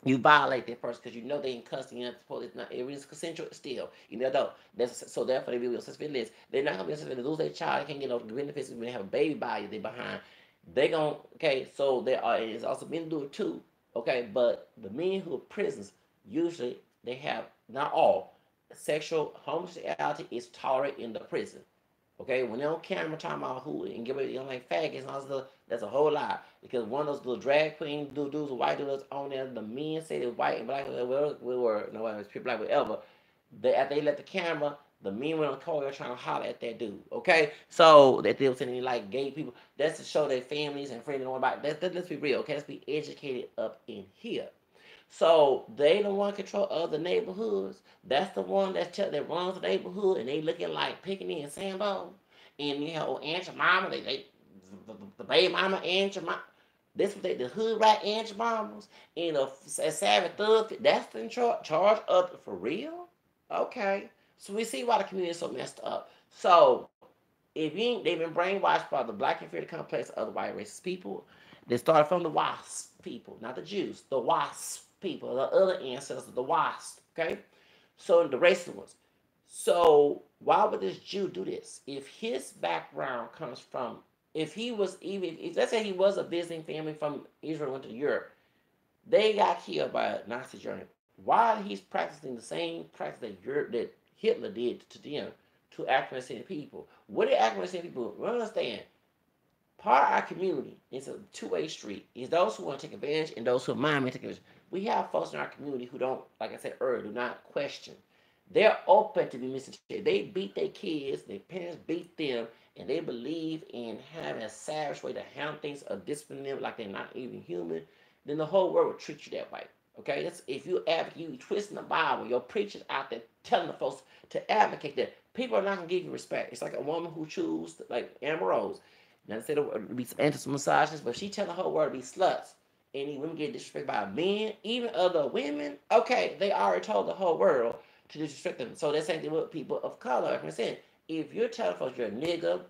You violate that person because you know they in custody. You're not supposed. It's not. It is consensual still. Though. So therefore they be on sex offender list. They're not gonna be on sex offender list. Lose their child. They can't get no benefits when they have a baby by you. They behind. They gon' okay. So they are. It's also been to do it too. Okay, but the men who are prisoners usually they have not all sexual homosexuality is tolerated in the prison. Okay, when they're on camera talking about who and give it like faggots and all this stuff, that's a whole lie. Because one of those little drag queen dudes, white dudes on there, the men say they're white and black, we were no, it was people black, whatever. After they left the camera, the men went on the corridor trying to holler at that dude. Okay, so that they were saying like gay people. That's to show their families and friends don't know about that. Let's be real. Okay, let's be educated up in here. So they the one control other neighborhoods. That's the one that runs the neighborhood, and they looking like Pickney and Sambo, and Aunt your mama, the baby mama, Aunt your mama. This what the hood rat Aunt your mamas, and a savage thug. That's the charge of for real. Okay, so we see why the community is so messed up. So if you ain't, they've been brainwashed by the black inferiority complex of other white racist people. They started from the WASP people, not the Jews, the WASP people, the other ancestors, the WASP. Okay, so the racist ones. So why would this Jew do this? If his background comes from, if he was even, if let's say he was a visiting family from Israel went to Europe, they got killed by a Nazi German. Why he's practicing the same practice that Hitler did to them, to African people? What did African people? We understand. Part of our community is a two-way street. Is those who want to take advantage and those who are mind taking advantage. We have folks in our community who don't, like I said earlier, do not question. They're open to be mistreated. They beat their kids, their parents beat them, and they believe in having a savage way to handle things or discipline them like they're not even human. Then the whole world will treat you that way. Okay, that's if you advocate, you twisting the Bible, your preachers out there telling the folks to advocate that people are not gonna give you respect. It's like a woman who chooses like Amber Rose. Now instead of be anti-misogynist, but she telling her word to be sluts. Any women get disrespected by men, even other women. Okay, they already told the whole world to disrespect them. So that's same thing with people of color. Like I said, if you're telling folks you're a nigga,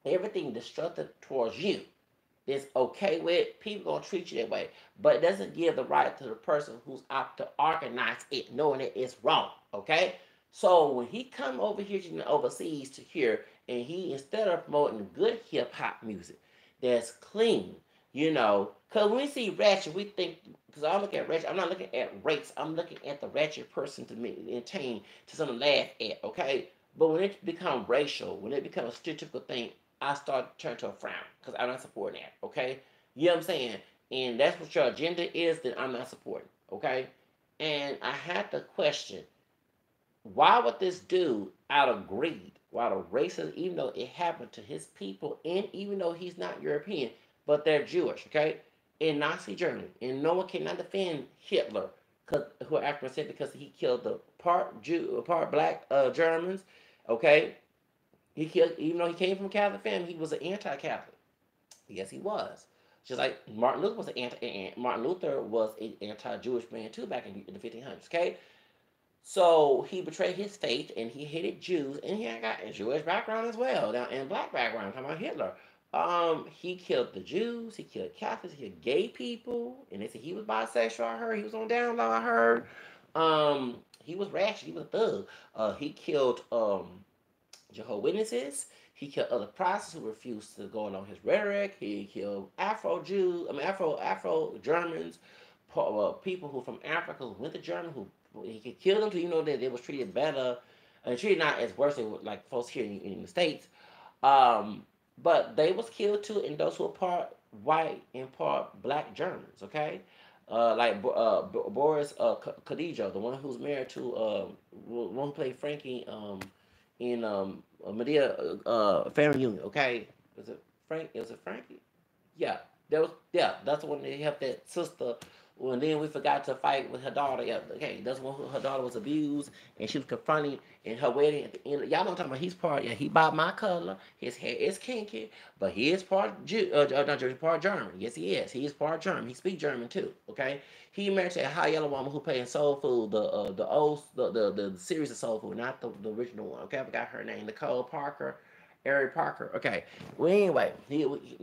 everything destructive towards you is okay with, people gonna treat you that way. But it doesn't give the right to the person who's out to organize it, knowing that it's wrong. Okay? So when he come over here to overseas to here, and he instead of promoting good hip hop music that's clean, because when we see ratchet, we think because I look at ratchet, I'm not looking at race, I'm looking at the ratchet person to maintain to something to laugh at, okay? But when it becomes racial, when it becomes a stereotypical thing, I start to turn to a frown because I'm not supporting that. Okay, you know what I'm saying? And that's what your agenda is. Then I'm not supporting. Okay, and I had to question why would this dude, out of greed, out of racism, even though it happened to his people, and even though he's not European, but they're Jewish. Okay, in Nazi Germany, and no one cannot defend Hitler, who actually said because he killed the part Jew, part black Germans. Okay, he killed, even though he came from a Catholic family, he was an anti-Catholic. Yes, he was. Just like Martin Luther was an anti-Jewish man too back in the 1500s. Okay, so he betrayed his faith and he hated Jews, and he got a Jewish background as well, now and black background. I'm talking about Hitler. He killed the Jews, he killed Catholics, he killed gay people, and they said he was bisexual. I heard he was on down low. I heard. He was ratchet. He was a thug. He killed Jehovah's Witnesses. He killed other prophets who refused to go along his rhetoric. He killed Afro Germans, people who from Africa who went to Germany. Who he could kill them, even though they was treated better, and treated not as worse as like folks here in the states. Um, but they was killed too, and those who were part white and part black Germans. Okay, Boris Khadija, the one who's married to one who played Frankie in Medea Family Union. Okay, was it Frank? Was it Frankie? Yeah, that's the one that helped that sister. Well, then we forgot to fight with her daughter. Yeah, okay, that's when her daughter was abused, and she was confronting in her wedding at the end. Y'all know what I'm talking about. He's part. Yeah, he bought my color. His hair is kinky, but he is part Jew. Not Jewish, part German. Yes, he is. He is part German. He speaks German too. Okay, he married to a high yellow woman who played in Soul Food, the series of Soul Food, not the original one. Okay, I forgot her name. Nicole Parker, Ari Parker. Okay. Well, anyway,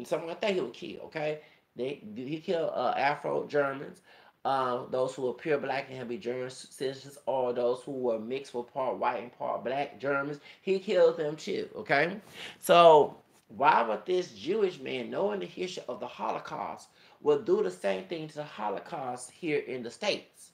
something like that he would kill. Okay, he killed Afro Germans, those who were pure black and be German citizens, or those who were mixed with part white and part black Germans. He killed them too. Okay, so why would this Jewish man, knowing the history of the Holocaust, will do the same thing to the Holocaust here in the States?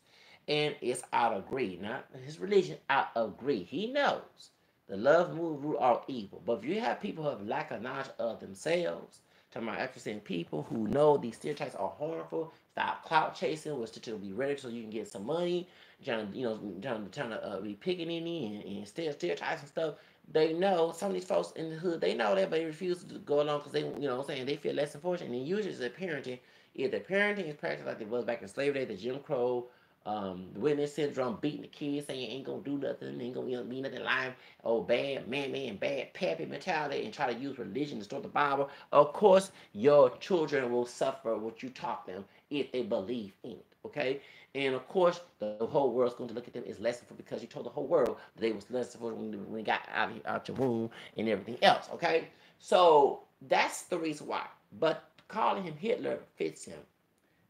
And it's out of greed, not his religion, out of greed. He knows the love move root all evil. But if you have people who have lack of knowledge of themselves, to my accuracy people who know these stereotypes are harmful, stop clout chasing, which to be ready so you can get some money, trying to be picking and stereotypes and stuff. They know some of these folks in the hood. They know that, but they refuse to go along because they, what I'm saying, they feel less important. And usually, as a parenting, If the parenting is practiced like it was back in slavery days, the Jim Crow, the witness syndrome, beating the kids, saying ain't gonna do nothing, ain't gonna be nothing live, oh bad man, bad pappy mentality, and try to use religion to distort the Bible, of course your children will suffer what you taught them if they believe in it. Okay, and of course the whole world's going to look at them as less for because you told the whole world that they was less for when they got out your womb and everything else. Okay, so that's the reason why. But calling him Hitler fits him.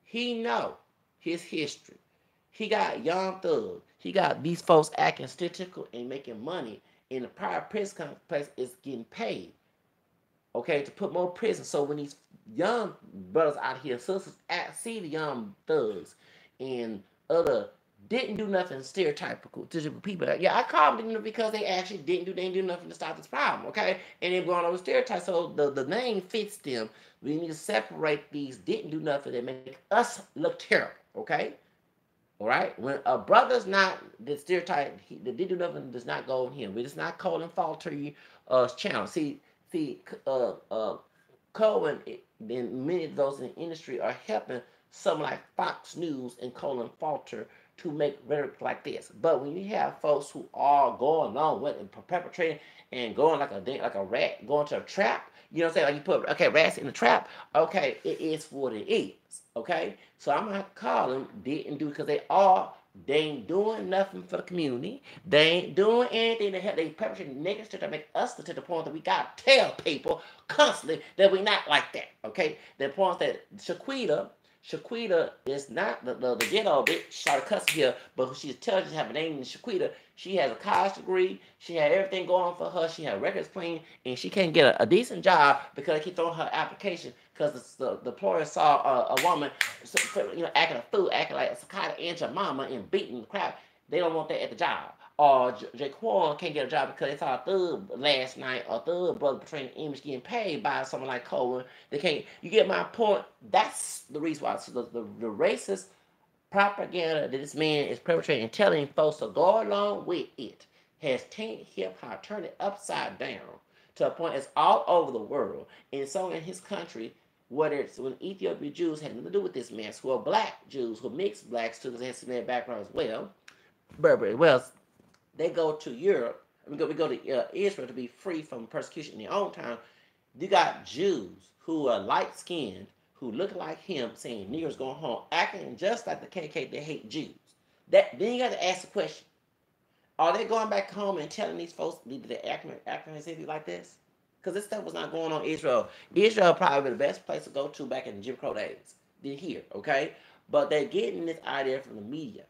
He know his history. He got young thugs. He got these folks acting statistical and making money. And the private prison complex is getting paid, okay, to put more prison. So when these young brothers out here, sisters, see the young thugs and other didn't do nothing stereotypical to people. Yeah, I call them because they actually they didn't do nothing to stop this problem, okay? And they're going over stereotypes. So the name fits them. We need to separate these didn't do nothing that make us look terrible, okay? All right, when a brother's not the stereotype, the did do nothing does not go on him. But it's not Colin Falter channel. See, Cohen and many of those in the industry are helping some like Fox News and Colin Falter to make rhetoric like this. But when you have folks who are going on with and perpetrating and going like a rat going to a trap, you know what I'm saying? Like you put rats in the trap. Okay, it is what it is. Okay, so I'm gonna call them didn't do because they ain't doing nothing for the community. They ain't doing anything to help. They perpetrating negative to make us to the point that we gotta tell people constantly that we not like that. Okay, the point that Shaquita is not the ghetto bitch. Sorry, cuss here, but she's intelligent. Have a name Shaquita. She has a college degree. She had everything going for her. She had records clean, and she can't get a decent job because they keep throwing her application because the employer saw a woman, acting a fool, acting like a psychotic aunt or mama and beating the crap. They don't want that at the job. Or Jaquan can't get a job because they saw a thug last night, or thug brother portraying an image getting paid by someone like Cohen. They can't. You get my point? That's the reason why. So the racist propaganda that this man is perpetrating and telling folks to go along with it has tainted hip hop, turned it upside down to a point it's all over the world. And so in his country, whether it's when Ethiopian Jews had nothing to do with this mess, who are black Jews, who mixed blacks too, because they have Semitic background as well, Berber as well, they go to Europe. We go to Israel to be free from persecution in their own time. You got Jews who are light skinned, who look like him, saying niggers going home, acting just like the KK. They hate Jews. Then you got to ask the question: are they going back home and telling these folks that they acting in cities like this? Because this stuff was not going on in Israel. Israel probably the best place to go to back in the Jim Crow days than here. Okay, but they're getting this idea from the media,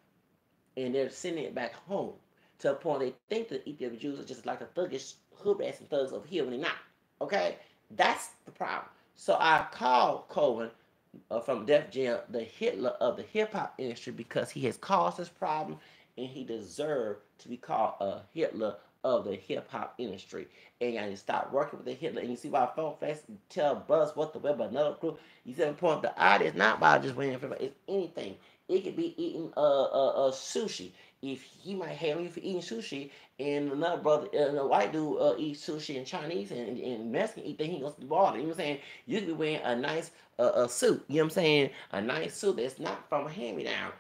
and they're sending it back home to a point they think that Ethiopian Jews are just like the thuggish hood rats and thugs over here when they're not. Okay, that's the problem. So I call Cohen from Def Jam the Hitler of the hip hop industry because he has caused this problem and he deserved to be called a Hitler of the hip hop industry. And you stop working with the Hitler. And you see why Phone Fest tell Buzz what the web another crew. You see the point. The idea is not about just winning for it's anything. It could be eating sushi. If he might hate you for eating sushi, and another brother, a white dude eats sushi and Chinese and Mexican eat, then he goes to the water. You know what I'm saying? You could be wearing a nice suit. You know what I'm saying? A nice suit that's not from a hand-me-down.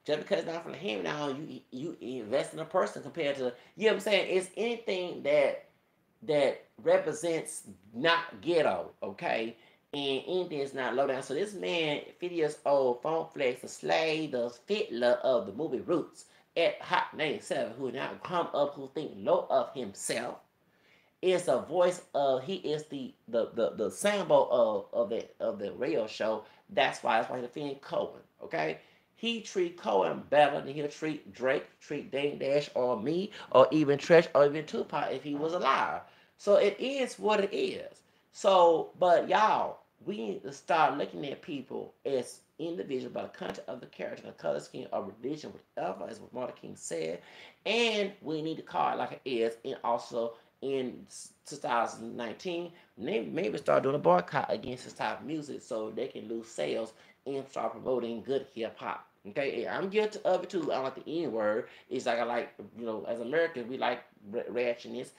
Just because it's not from a hand-me-down, you invest in a person compared to, you know what I'm saying? It's anything that represents not ghetto, okay? And anything is not low down. So this man, 50 years old, Phone Flex, the slave, the fiddler of the movie Roots, at Hot 97, who now come up, who think low of himself, is a voice of, he is the symbol of the radio show. That's why he's defending Cohen. Okay, he treat Cohen better than he'll treat Drake, treat Dame Dash, or me, or even Tresh, or even Tupac if he was alive. So it is what it is. So, but y'all, we need to start looking at people as individuals by the content of the character, the color scheme, or religion, whatever, as what Martin King said. And we need to call it like it is, and also in 2019, maybe start doing a boycott against this type of music so they can lose sales and start promoting good hip hop. Okay, I'm guilty of it too. I don't like the N word. It's like I like, as Americans, we like ratchetness.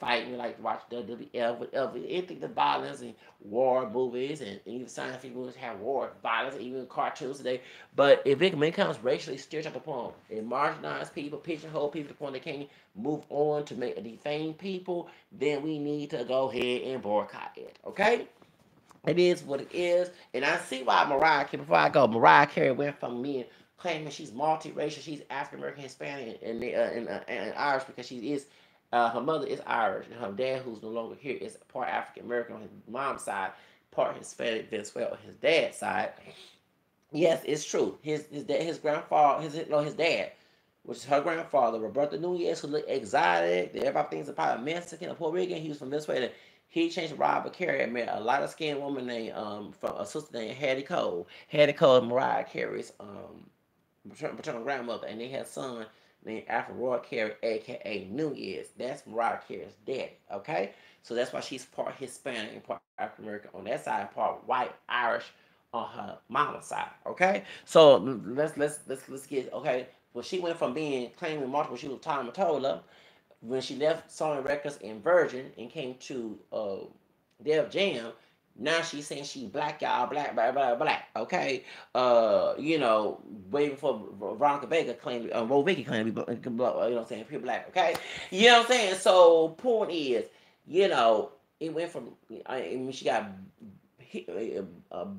fighting, we like to watch WWF, whatever, anything the violence and war movies and even science fiction movies have war, violence, even cartoons today. But if it becomes racially stereotyped upon and marginalize people, pigeonhole people to the point they can't move on to make defame people, then we need to go ahead and boycott it. Okay? It is what it is, and I see why Mariah Carey. Before I go, Mariah Carey went from me claiming she's multiracial, she's African American, Hispanic, and Irish because she is. Her mother is Irish, and her dad, who's no longer here, is part African American on his mom's side, part Hispanic Venezuela on his dad's side. Yes, it's true. His grandfather, his dad, which is her grandfather, Roberto Nunez, who looked exotic. Everybody thinks about Mexican or Puerto Rican. He was from Venezuela. He changed Robert Carey and met a lighter skinned woman named from a sister named Hattie Cole. Hattie Cole is Mariah Carey's paternal grandmother, and they had a son named Alfred Roy Carey, aka Nunez. That's Mariah Carey's daddy. Okay, so that's why she's part Hispanic and part African American on that side, and part white Irish on her mama's side. Okay, so let's get okay. Well, she went from being claiming multiple, she was Tom Mottola when she left Sony Records and Virgin and came to Def Jam. Now she's saying she black, y'all, black, black, black, black. Okay, way before Veronica Vega claimed, Vicky claimed to be, you know what I'm saying, pure black. Okay, you know what I'm saying. So point is, it went from, I mean, she got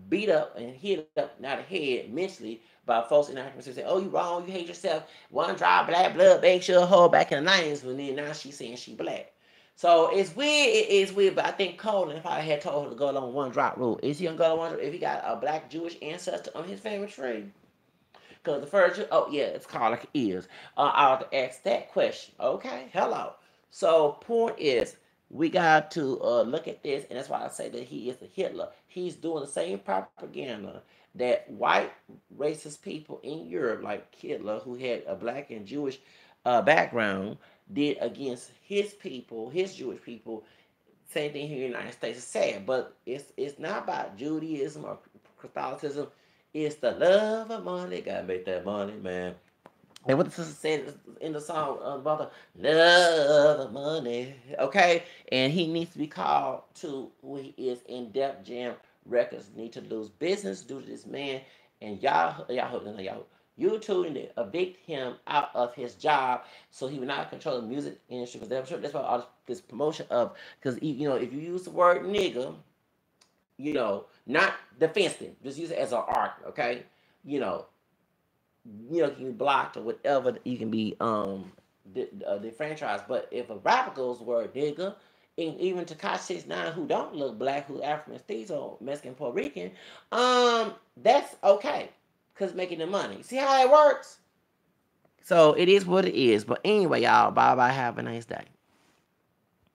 beat up and hit up, not the head, mentally by folks in Africa who say, "Oh, you wrong, you hate yourself. One drop black blood makes you a hoe." Back in the 90s, when then now she's saying she black. So it's weird. It is weird, but I think Cohen, if I had told her to go along one drop rule, is he gonna go along one drop if he got a black Jewish ancestor on his family tree? Because the first, oh yeah, it's called like it is. I'll have to ask that question. Okay, hello. So point is, we got to look at this, and that's why I say that he is a Hitler. He's doing the same propaganda that white racist people in Europe, like Hitler, who had a black and Jewish background, did against his people, his Jewish people. Same thing here in the United States. It's sad, but it's not about Judaism or Catholicism. It's the love of money. Gotta make that money, man. And what the sister said in the song about the love of money, okay? And he needs to be called to who he is in Def Jam Records. Need to lose business due to this man. And YouTube need to evict him out of his job so he will not control the music industry. Because that's why all this promotion of, because, if you use the word nigga, not defensive, just use it as an art, okay? You know, you can be blocked or whatever. You can be defranchised. But if a rapper goes the word nigga, and even Takashi 69, who don't look black, who African mestizo, Mexican, Puerto Rican, that's okay, cause making the money. See how it works? So it is what it is. But anyway, y'all, bye bye. Have a nice day.